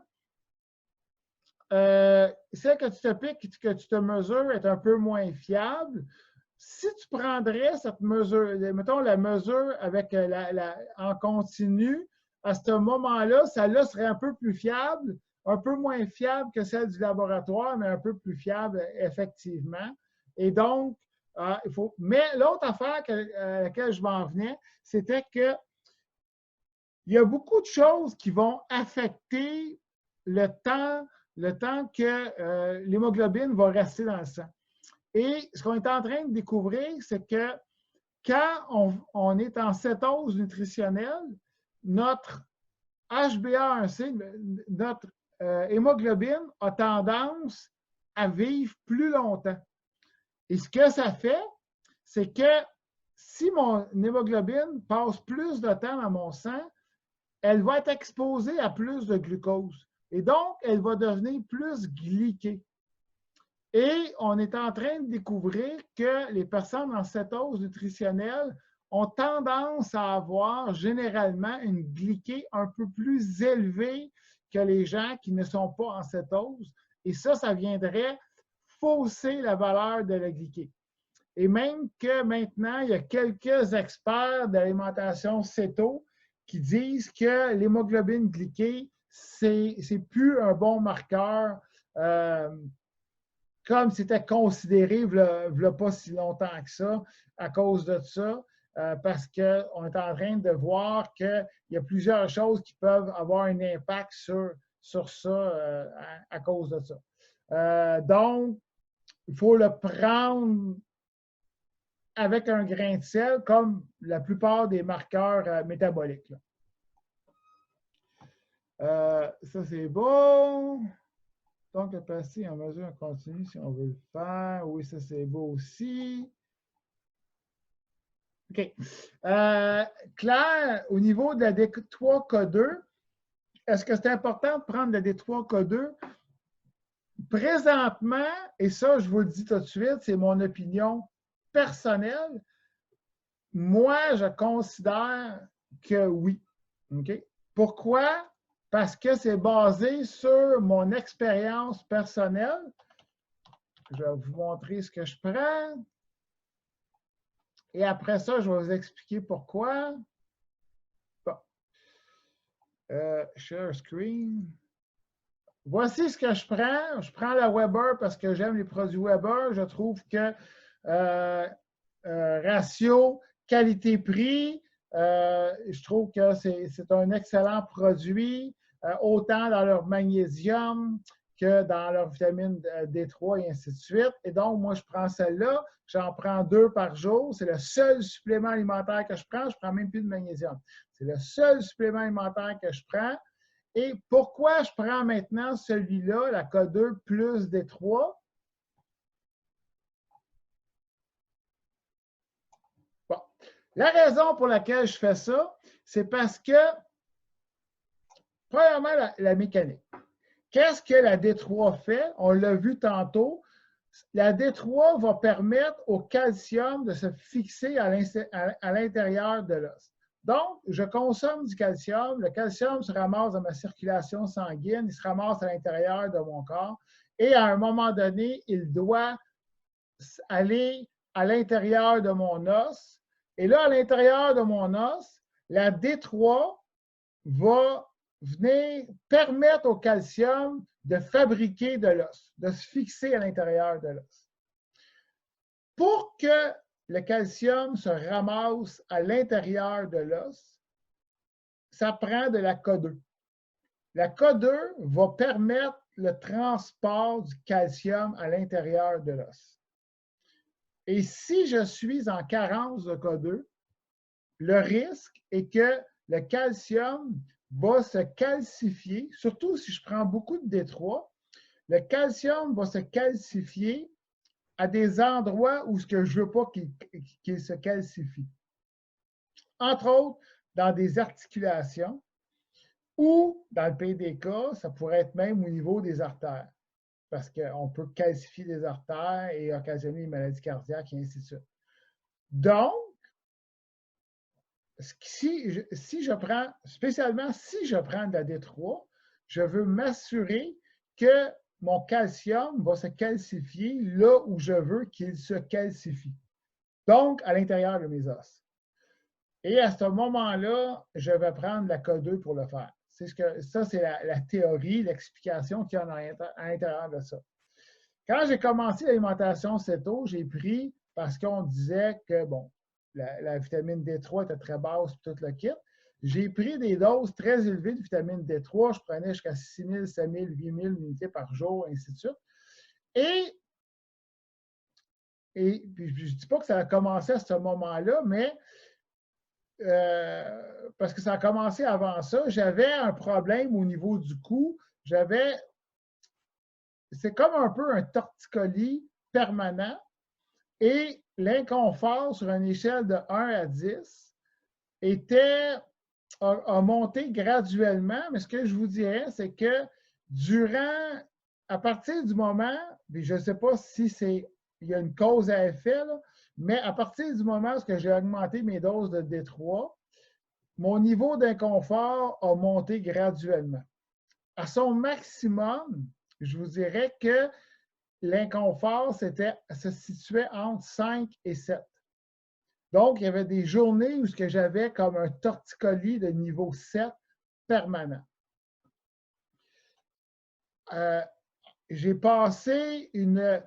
Speaker 1: celle que tu te piques, que tu te mesures est un peu moins fiable. Si tu prendrais cette mesure, mettons la mesure avec en continu, à ce moment-là, celle-là serait un peu plus fiable, un peu moins fiable que celle du laboratoire, mais un peu plus fiable, effectivement. Et donc, il faut. Mais l'autre affaire à laquelle je m'en venais, c'était que il y a beaucoup de choses qui vont affecter le temps que l'hémoglobine va rester dans le sang. Et ce qu'on est en train de découvrir, c'est que quand on est en cétose nutritionnelle, notre HbA1c, notre hémoglobine a tendance à vivre plus longtemps. Et ce que ça fait, c'est que si mon hémoglobine passe plus de temps dans mon sang, elle va être exposée à plus de glucose. Et donc, elle va devenir plus glyquée. Et on est en train de découvrir que les personnes en cétose nutritionnelle ont tendance à avoir généralement une glyquée un peu plus élevée que les gens qui ne sont pas en cétose. Et ça viendrait fausser la valeur de la glyquée. Et même que maintenant, il y a quelques experts d'alimentation céto qui disent que l'hémoglobine glyquée, c'est plus un bon marqueur comme c'était considéré il n'y a pas si longtemps que ça, à cause de ça, parce qu'on est en train de voir qu'il y a plusieurs choses qui peuvent avoir un impact sur ça à cause de ça. Donc, il faut le prendre avec un grain de sel, comme la plupart des marqueurs métaboliques. Ça, c'est bon. Donc, la pastille en mesure continue, si on veut le faire. Oui, ça, c'est beau aussi. OK. Claire, au niveau de la D3K2, est-ce que c'est important de prendre la D3K2? Présentement, et ça, je vous le dis tout de suite, c'est mon opinion personnelle, moi, je considère que oui. OK? Pourquoi? Parce que c'est basé sur mon expérience personnelle. Je vais vous montrer ce que je prends. Et après ça, je vais vous expliquer pourquoi. Bon. Share screen. Voici ce que je prends. Je prends la Weber parce que j'aime les produits Weber. Je trouve que ratio qualité-prix, je trouve que c'est un excellent produit, autant dans leur magnésium que dans leur vitamine D3 et ainsi de suite. Et donc, moi, je prends celle-là. J'en prends 2 par jour. C'est le seul supplément alimentaire que je prends. Je ne prends même plus de magnésium. C'est le seul supplément alimentaire que je prends. Et pourquoi je prends maintenant celui-là, la K2 plus D3? Bon. La raison pour laquelle je fais ça, c'est parce que, premièrement, la mécanique. Qu'est-ce que la D3 fait? On l'a vu tantôt. La D3 va permettre au calcium de se fixer à l'intérieur de l'os. Donc, je consomme du calcium. Le calcium se ramasse dans ma circulation sanguine. Il se ramasse à l'intérieur de mon corps. Et à un moment donné, il doit aller à l'intérieur de mon os. Et là, à l'intérieur de mon os, la D3 va venir permettre au calcium de fabriquer de l'os, de se fixer à l'intérieur de l'os. Pour que le calcium se ramasse à l'intérieur de l'os, ça prend de la K2. La K2 va permettre le transport du calcium à l'intérieur de l'os. Et si je suis en carence de K2, le risque est que le calcium va se calcifier, surtout si je prends beaucoup de D3, le calcium va se calcifier à des endroits où je ne veux pas qu'il se calcifie. Entre autres, dans des articulations ou, dans le pire des cas, ça pourrait être même au niveau des artères, parce qu'on peut calcifier des artères et occasionner des maladies cardiaques et ainsi de suite. Donc, si je prends, spécialement si je prends de la D3, je veux m'assurer que mon calcium va se calcifier là où je veux qu'il se calcifie. Donc, à l'intérieur de mes os. Et à ce moment-là, je vais prendre la K2 pour le faire. Ça, c'est la théorie, l'explication qu'il y a à l'intérieur de ça. Quand j'ai commencé l'alimentation céto, j'ai pris, parce qu'on disait que, bon, la vitamine D3 était très basse, tout le kit, j'ai pris des doses très élevées de vitamine D3. Je prenais jusqu'à 6 000, 7 000, 8 000 unités par jour, ainsi de suite. Et puis, je ne dis pas que ça a commencé à ce moment-là, mais parce que ça a commencé avant ça, j'avais un problème au niveau du cou. C'est comme un peu un torticolis permanent et l'inconfort sur une échelle de 1 à 10 a monté graduellement, mais ce que je vous dirais, c'est que à partir du moment, puis je ne sais pas si il y a une cause à effet, là, mais à partir du moment où j'ai augmenté mes doses de D3, mon niveau d'inconfort a monté graduellement. À son maximum, je vous dirais que l'inconfort se situait entre 5 et 7. Donc, il y avait des journées où j'avais comme un torticolis de niveau 7 permanent. J'ai passé une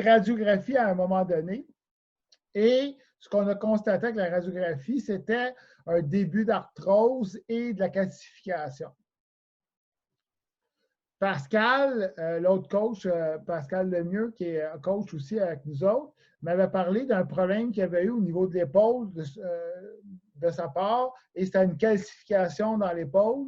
Speaker 1: radiographie à un moment donné et ce qu'on a constaté avec la radiographie, c'était un début d'arthrose et de la calcification. Pascal, l'autre coach, Pascal Lemieux, qui est coach aussi avec nous autres, m'avait parlé d'un problème qu'il avait eu au niveau de l'épaule de sa part, et c'était une calcification dans l'épaule.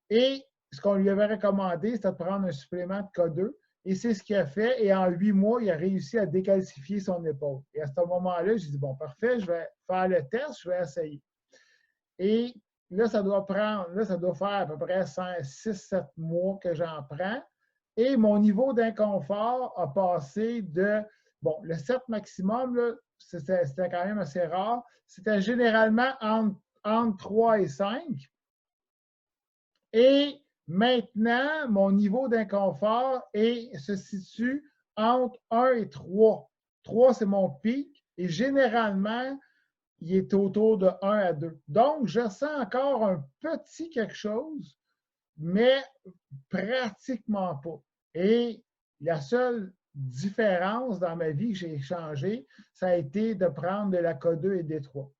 Speaker 1: Et ce qu'on lui avait recommandé, c'était de prendre un supplément de K2. Et c'est ce qu'il a fait. Et en 8 mois, il a réussi à décalcifier son épaule. Et à ce moment-là, j'ai dit, bon, parfait, je vais faire le test, je vais essayer. Et là, ça doit faire à peu près 6-7 mois que j'en prends. Et mon niveau d'inconfort a passé de, bon, le 7 maximum, c'était quand même assez rare. C'était généralement entre 3 et 5. Et maintenant, mon niveau d'inconfort se situe entre 1 et 3. 3, c'est mon pic. Et généralement, il est autour de 1 à 2. Donc, je sens encore un petit quelque chose, mais pratiquement pas. Et la seule différence dans ma vie que j'ai changé, ça a été de prendre de la K2 et D3.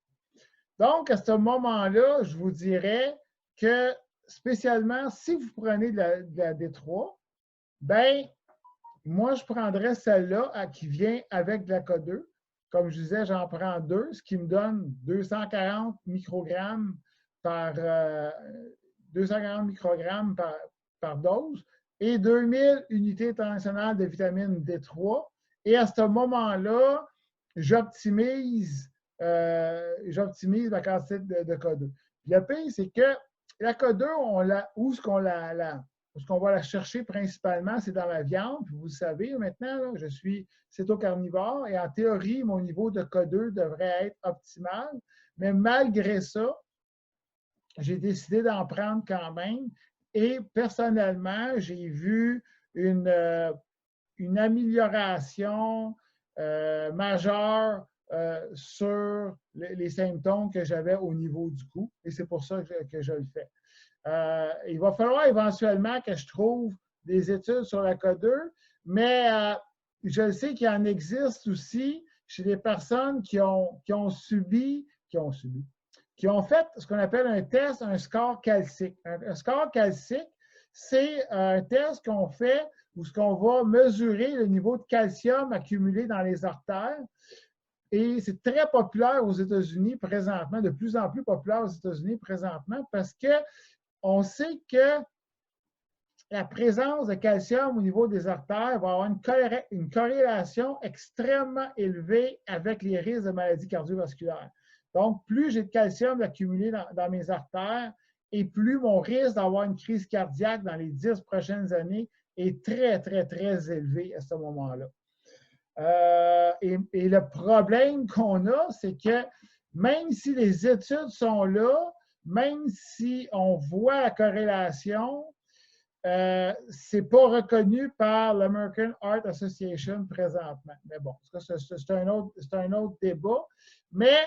Speaker 1: Donc, à ce moment-là, je vous dirais que, spécialement, si vous prenez de la D3, ben moi, je prendrais celle-là qui vient avec de la K2. Comme je disais, j'en prends 2, ce qui me donne 240 microgrammes par dose et 2000 unités internationales de vitamine D3. Et à ce moment-là, j'optimise ma quantité de K2. Le pire, c'est que la K2, où est-ce qu'on va la chercher principalement, c'est dans la viande. Puis vous le savez, maintenant, là, je suis cétocarnivore et en théorie, mon niveau de K2 devrait être optimal. Mais malgré ça, j'ai décidé d'en prendre quand même. Et personnellement, j'ai vu une amélioration majeure sur les symptômes que j'avais au niveau du cou. Et c'est pour ça que je le fais. Il va falloir éventuellement que je trouve des études sur la K2, mais je sais qu'il en existe aussi chez des personnes qui ont fait ce qu'on appelle un test, un score calcique. Un score calcique, c'est un test qu'on fait où ce qu'on va mesurer le niveau de calcium accumulé dans les artères. Et c'est très populaire aux États-Unis présentement, de plus en plus populaire aux États-Unis présentement, parce qu'on sait que la présence de calcium au niveau des artères va avoir une corrélation extrêmement élevée avec les risques de maladies cardiovasculaires. Donc, plus j'ai de calcium accumulé dans mes artères, et plus mon risque d'avoir une crise cardiaque dans les 10 prochaines années est très, très, très élevé à ce moment-là. Et le problème qu'on a, c'est que même si les études sont là, même si on voit la corrélation, ce n'est pas reconnu par l'American Heart Association présentement. Mais bon, c'est un autre débat. Mais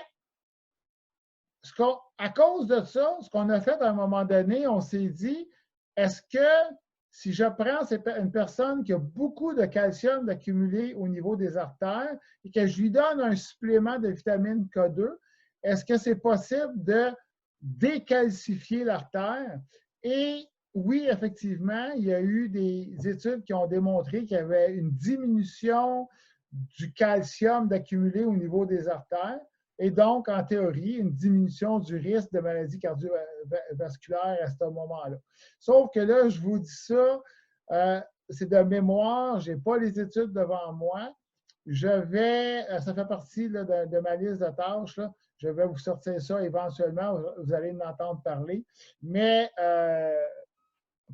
Speaker 1: à cause de ça, ce qu'on a fait à un moment donné, on s'est dit, est-ce que si je prends une personne qui a beaucoup de calcium accumulé au niveau des artères et que je lui donne un supplément de vitamine K2, est-ce que c'est possible de décalcifier l'artère? Et oui, effectivement, il y a eu des études qui ont démontré qu'il y avait une diminution du calcium d'accumuler au niveau des artères. Et donc, en théorie, une diminution du risque de maladie cardiovasculaire à ce moment-là. Sauf que là, je vous dis ça, c'est de mémoire, je n'ai pas les études devant moi. Ça fait partie là, de ma liste de tâches, là. Je vais vous sortir ça éventuellement, vous allez en entendre parler. Mais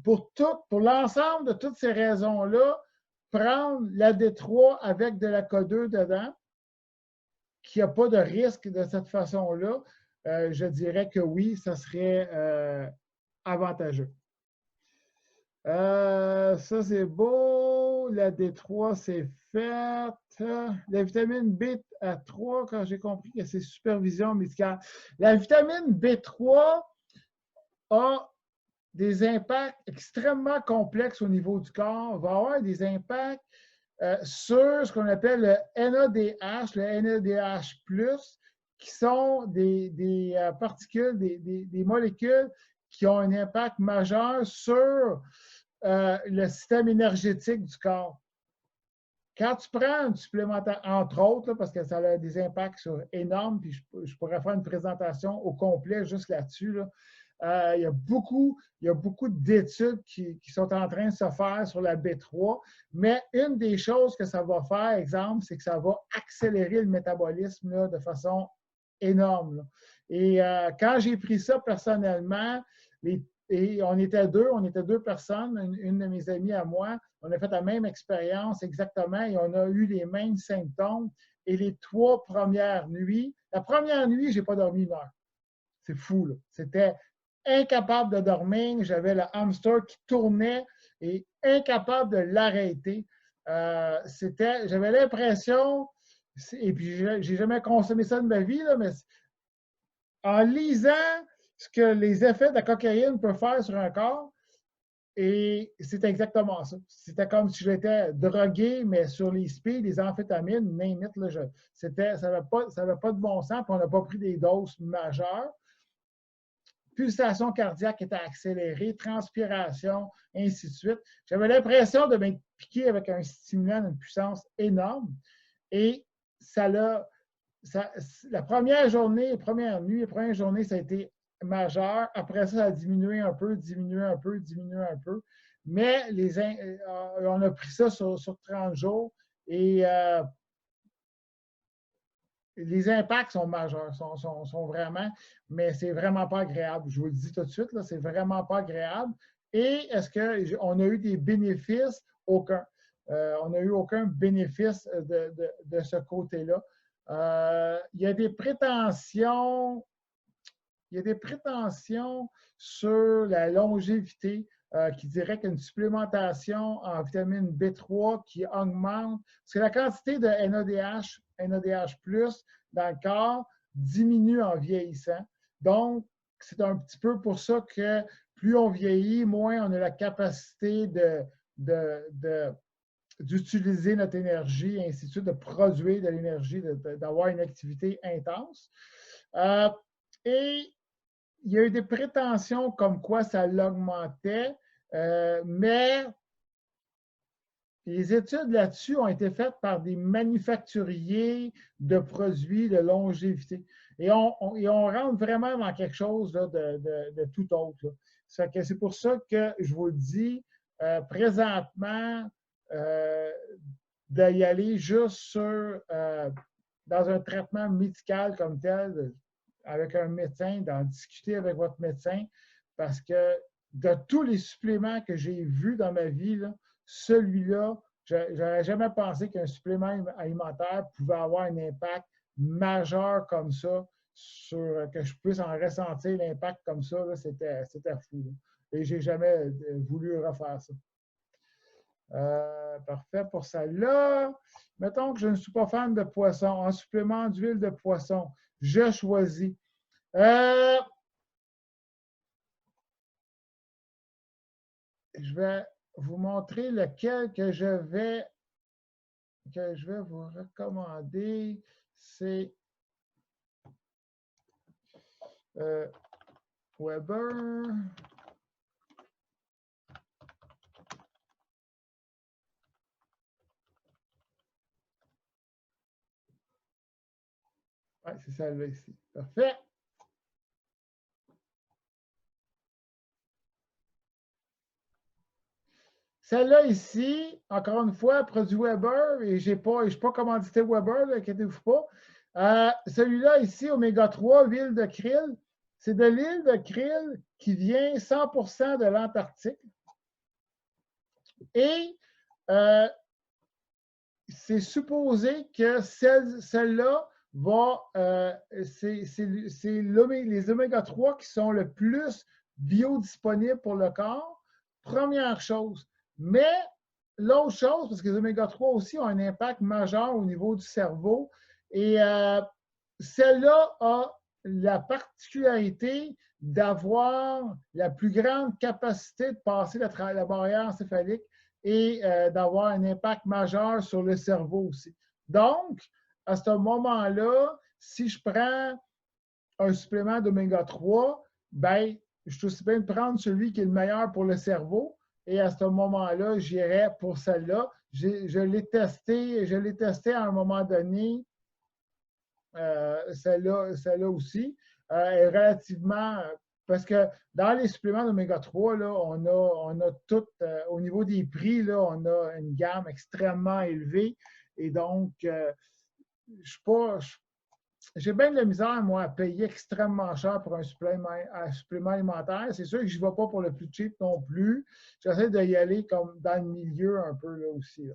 Speaker 1: pour l'ensemble de toutes ces raisons-là, prendre la D3 avec de la K2 dedans, qu'il n'y a pas de risque de cette façon-là, je dirais que oui, ça serait avantageux. Ça, c'est beau. La D3, c'est faite. La vitamine B3, quand j'ai compris que c'est supervision médicale. La vitamine B3 a des impacts extrêmement complexes au niveau du corps, va avoir des impacts sur ce qu'on appelle le NADH, le NADH+, qui sont des particules, des molécules qui ont un impact majeur sur le système énergétique du corps. Quand tu prends une supplémentation, entre autres, là, parce que ça a des impacts énormes, puis je pourrais faire une présentation au complet juste là-dessus, là. Il y a beaucoup d'études qui sont en train de se faire sur la B3, mais une des choses que ça va faire, exemple, c'est que ça va accélérer le métabolisme là, de façon énorme. Là. Et quand j'ai pris ça personnellement, et on était deux personnes, une de mes amies à moi, on a fait la même expérience exactement et on a eu les mêmes symptômes. Et les 3 premières nuits, la première nuit, je n'ai pas dormi 1 heure. C'est fou, là. C'était incapable de dormir. J'avais le hamster qui tournait et incapable de l'arrêter. J'avais l'impression, et puis j'ai jamais consommé ça de ma vie, là, mais en lisant ce que les effets de la cocaïne peuvent faire sur un corps, et c'était exactement ça. C'était comme si j'étais drogué, mais sur les speeds, les amphétamines, name it, là, ça n'avait pas de bon sens, puis on n'a pas pris des doses majeures. Pulsation cardiaque était accélérée, transpiration, ainsi de suite. J'avais l'impression de m'être piqué avec un stimulant d'une puissance énorme. Et la première journée, la première nuit, la première journée, ça a été majeur. Après ça, ça a diminué un peu. Mais on a pris ça sur 30 jours et les impacts sont majeurs, sont vraiment, mais c'est vraiment pas agréable. Je vous le dis tout de suite, c'est vraiment pas agréable. Et est-ce qu'on a eu des bénéfices? Aucun. On n'a eu aucun bénéfice de ce côté-là. Il y a des prétentions sur la longévité qui dirait qu'une supplémentation en vitamine B3 qui augmente, parce que la quantité de NADH dans le corps diminue en vieillissant. Donc, c'est un petit peu pour ça que plus on vieillit, moins on a la capacité d'utiliser notre énergie, et ainsi de suite, de produire de l'énergie, d'avoir une activité intense. Et il y a eu des prétentions comme quoi ça l'augmentait. Mais les études là-dessus ont été faites par des manufacturiers de produits de longévité. Et on rentre vraiment dans quelque chose là, de tout autre. C'est pour ça que je vous le dis, présentement, d'y aller juste sur, dans un traitement médical comme tel, avec un médecin, d'en discuter avec votre médecin, parce que de tous les suppléments que j'ai vus dans ma vie, celui-là, je n'aurais jamais pensé qu'un supplément alimentaire pouvait avoir un impact majeur comme ça, que je puisse en ressentir l'impact comme ça, c'était fou. Là. Et je n'ai jamais voulu refaire ça. Parfait pour celle-là. Mettons que je ne suis pas fan de poisson. En supplément d'huile de poisson, je choisis. Je vais vous montrer lequel que je vais vous recommander. C'est Weber. Oui, c'est celle-là ici. Parfait. Celle-là ici, encore une fois, produit Weber, et je ne suis pas commandité Weber, inquiétez-vous pas. Celui-là ici, Oméga 3, huile de krill, c'est de l'huile de krill qui vient 100% de l'Antarctique. Et c'est supposé que celle-là va, c'est les oméga 3 qui sont le plus biodisponibles pour le corps. Première chose. Mais l'autre chose, parce que les oméga 3 aussi ont un impact majeur au niveau du cerveau, et celle-là a la particularité d'avoir la plus grande capacité de passer la barrière encéphalique et d'avoir un impact majeur sur le cerveau aussi. Donc, à ce moment-là, si je prends un supplément d'oméga 3, ben, je suis aussi bien de prendre celui qui est le meilleur pour le cerveau. Et à ce moment-là, j'irai pour celle-là. Je l'ai testé à un moment donné, celle-là aussi. Est relativement. Parce que dans les suppléments d'oméga 3, là, on a tout, au niveau des prix, là, on a une gamme extrêmement élevée. Et donc, j'ai bien de la misère, moi, à payer extrêmement cher pour un supplément alimentaire. C'est sûr que je n'y vais pas pour le plus cheap non plus. J'essaie d'y aller comme dans le milieu un peu là aussi.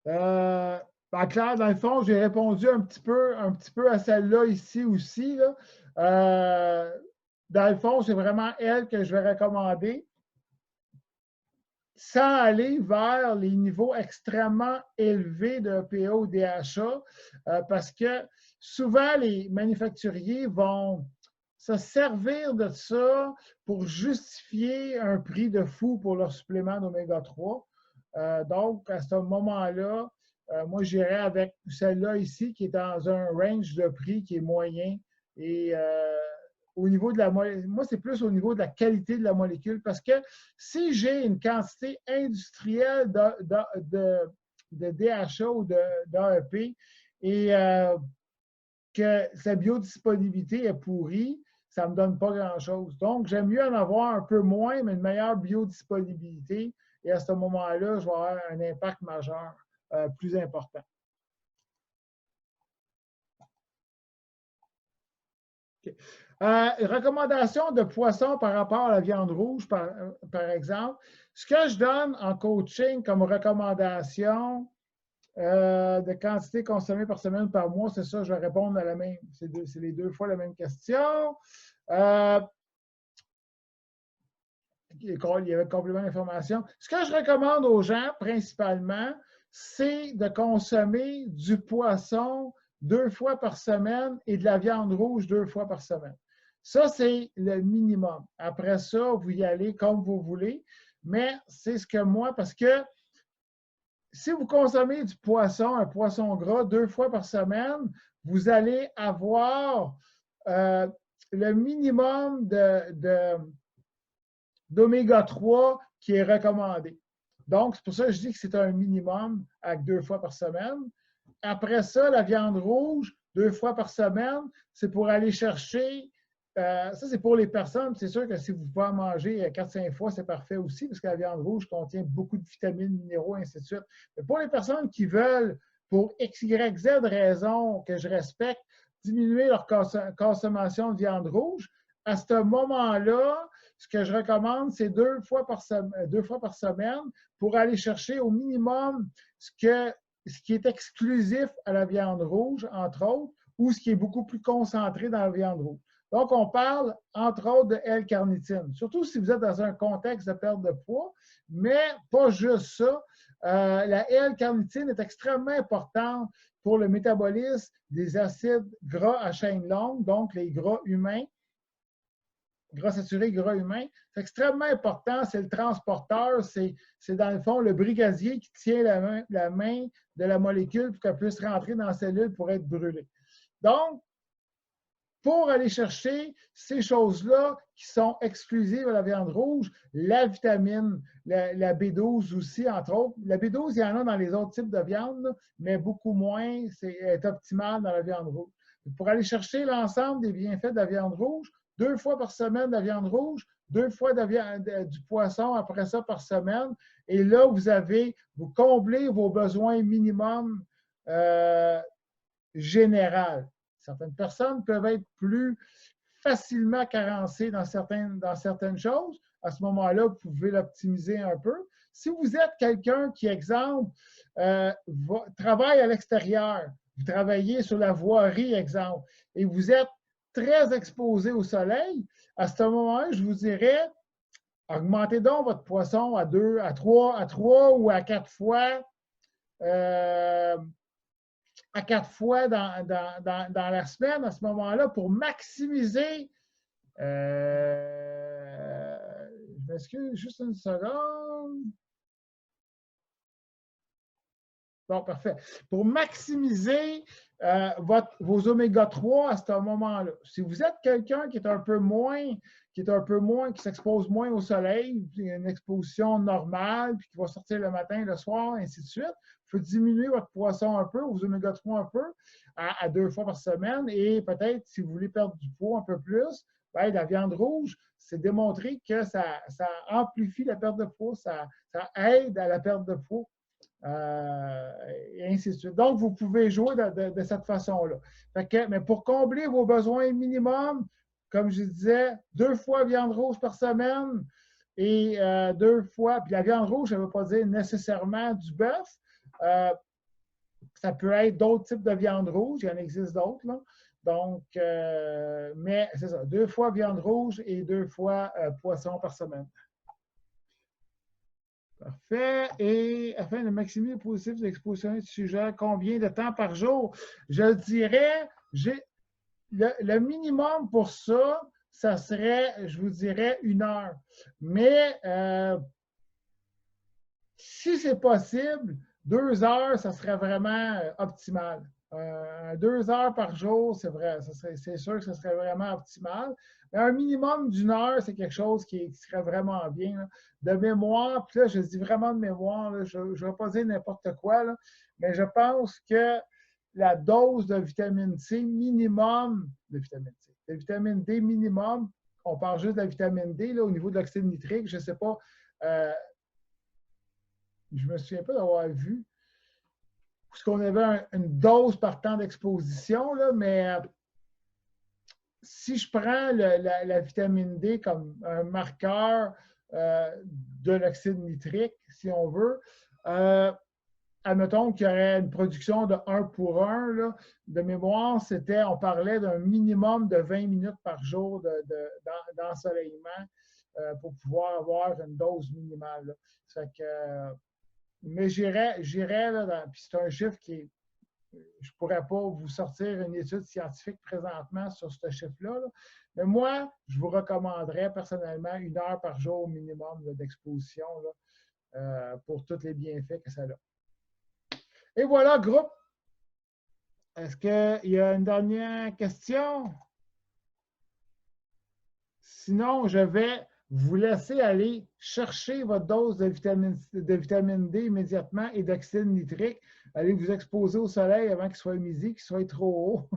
Speaker 1: Là. En clair, dans le fond, j'ai répondu un petit peu à celle-là ici aussi. Là. Dans le fond, c'est vraiment elle que je vais recommander, sans aller vers les niveaux extrêmement élevés de EPA ou DHA, parce que souvent, les manufacturiers vont se servir de ça pour justifier un prix de fou pour leur supplément d'oméga 3. Donc, à ce moment-là, moi, j'irais avec celle-là ici, qui est dans un range de prix qui est moyen. Et au niveau de la molécule, moi, c'est plus au niveau de la qualité de la molécule, parce que si j'ai une quantité industrielle de DHA ou d'AEP et que sa biodisponibilité est pourrie, ça ne me donne pas grand-chose. Donc, j'aime mieux en avoir un peu moins, mais une meilleure biodisponibilité. Et à ce moment-là, je vais avoir un impact majeur plus important. Okay. Recommandation de poisson par rapport à la viande rouge, par exemple. Ce que je donne en coaching comme recommandation de quantité consommée par semaine par mois, c'est ça, je vais répondre à la même. C'est les 2 fois la même question. Il y avait le complément d'information. Ce que je recommande aux gens, principalement, c'est de consommer du poisson 2 fois par semaine et de la viande rouge 2 fois par semaine. Ça, c'est le minimum. Après ça, vous y allez comme vous voulez, mais c'est ce que moi, parce que si vous consommez du poisson, un poisson gras 2 fois par semaine, vous allez avoir le minimum d'oméga 3 qui est recommandé. Donc, c'est pour ça que je dis que c'est un minimum à 2 fois par semaine. Après ça, la viande rouge, 2 fois par semaine, c'est pour aller chercher, ça c'est pour les personnes, c'est sûr que si vous pouvez en manger 4-5 fois, c'est parfait aussi, parce que la viande rouge contient beaucoup de vitamines, minéraux, et ainsi de suite. Mais pour les personnes qui veulent, pour X, Y, Z raisons que je respecte, diminuer leur consommation de viande rouge, à ce moment-là, ce que je recommande, c'est 2 fois par semaine pour aller chercher au minimum ce qui est exclusif à la viande rouge, entre autres, ou ce qui est beaucoup plus concentré dans la viande rouge. Donc, on parle, entre autres, de L-carnitine, surtout si vous êtes dans un contexte de perte de poids, mais pas juste ça. La L-carnitine est extrêmement importante pour le métabolisme des acides gras à chaîne longue, donc les gras humains, gras saturés, gras humains. C'est extrêmement important, c'est le transporteur, c'est dans le fond le brigadier qui tient la main de la molécule pour qu'elle puisse rentrer dans la cellule pour être brûlée. Donc, pour aller chercher ces choses-là qui sont exclusives à la viande rouge, la vitamine, la B12 aussi, entre autres. La B12, il y en a dans les autres types de viande, mais beaucoup moins, c'est optimal dans la viande rouge. Pour aller chercher l'ensemble des bienfaits de la viande rouge, 2 fois par semaine de la viande rouge, 2 fois du poisson après ça par semaine. Et là, vous comblez vos besoins minimums généraux. Certaines personnes peuvent être plus facilement carencées dans certaines choses. À ce moment-là, vous pouvez l'optimiser un peu. Si vous êtes quelqu'un qui, exemple, travaille à l'extérieur, vous travaillez sur la voirie, exemple, et vous êtes très exposé au soleil, à ce moment-là, je vous dirais, augmentez donc votre poisson à 2, à 3 ou à 4 fois. À 4 fois dans la semaine à ce moment-là pour maximiser. Je m'excuse, juste une seconde. Bon, parfait. Pour maximiser vos oméga 3 à ce moment-là. Si vous êtes quelqu'un qui s'expose moins au soleil, une exposition normale, puis qui va sortir le matin, le soir, ainsi de suite, il faut diminuer votre poisson un peu, vos oméga 3 un peu, à 2 fois par semaine. Et peut-être, si vous voulez perdre du poids un peu plus, bien, la viande rouge, c'est démontré que ça amplifie la perte de poids, ça aide à la perte de poids. Et ainsi de suite. Donc, vous pouvez jouer de cette façon-là. Mais pour combler vos besoins minimums, comme je disais, 2 fois viande rouge par semaine et 2 fois, puis la viande rouge, ça ne veut pas dire nécessairement du bœuf. Ça peut être d'autres types de viande rouge, il y en existe d'autres. Donc, mais c'est ça, 2 fois viande rouge et 2 fois poisson par semaine. Parfait. Et afin de maximiser le positif de l'exposition du sujet, combien de temps par jour? Je dirais, le minimum pour ça, ça serait, je vous dirais, 1 heure. Mais si c'est possible, 2 heures, ça serait vraiment optimal. 2 heures par jour, c'est vrai, c'est sûr que ce serait vraiment optimal. Mais un minimum d'1 heure, c'est quelque chose qui serait vraiment bien. Là. De mémoire, puis là, je dis vraiment de mémoire, là, je ne vais pas dire n'importe quoi, là, mais je pense que la dose de vitamine C minimum, de vitamine D minimum, on parle juste de la vitamine D là, au niveau de l'oxyde nitrique, je ne sais pas, je ne me souviens pas d'avoir vu parce qu'on avait une dose par temps d'exposition, mais si je prends la vitamine D comme un marqueur de l'oxyde nitrique, si on veut, admettons qu'il y aurait une production de 1 pour 1, là, de mémoire, on parlait d'un minimum de 20 minutes par jour d'ensoleillement pour pouvoir avoir une dose minimale. Là. Ça fait que, mais j'irais, puis c'est un chiffre qui je ne pourrais pas vous sortir une étude scientifique présentement sur ce chiffre-là, là. Mais moi, je vous recommanderais personnellement 1 heure par jour au minimum d'exposition pour tous les bienfaits que ça a. Et voilà, groupe. Est-ce qu'il y a une dernière question? Sinon, je vais vous laisser aller chercher votre dose de vitamine D immédiatement et d'oxyde nitrique. Allez vous exposer au soleil avant qu'il soit midi, qu'il soit trop haut.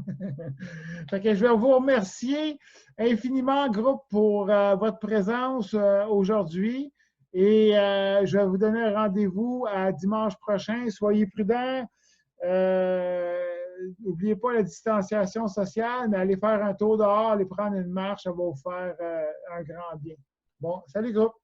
Speaker 1: Fait que je vais vous remercier infiniment, groupe, pour votre présence aujourd'hui. Et je vais vous donner un rendez-vous à dimanche prochain. Soyez prudents. N'oubliez pas la distanciation sociale, mais allez faire un tour dehors, allez prendre une marche, ça va vous faire un grand bien. Bon, salut groupe!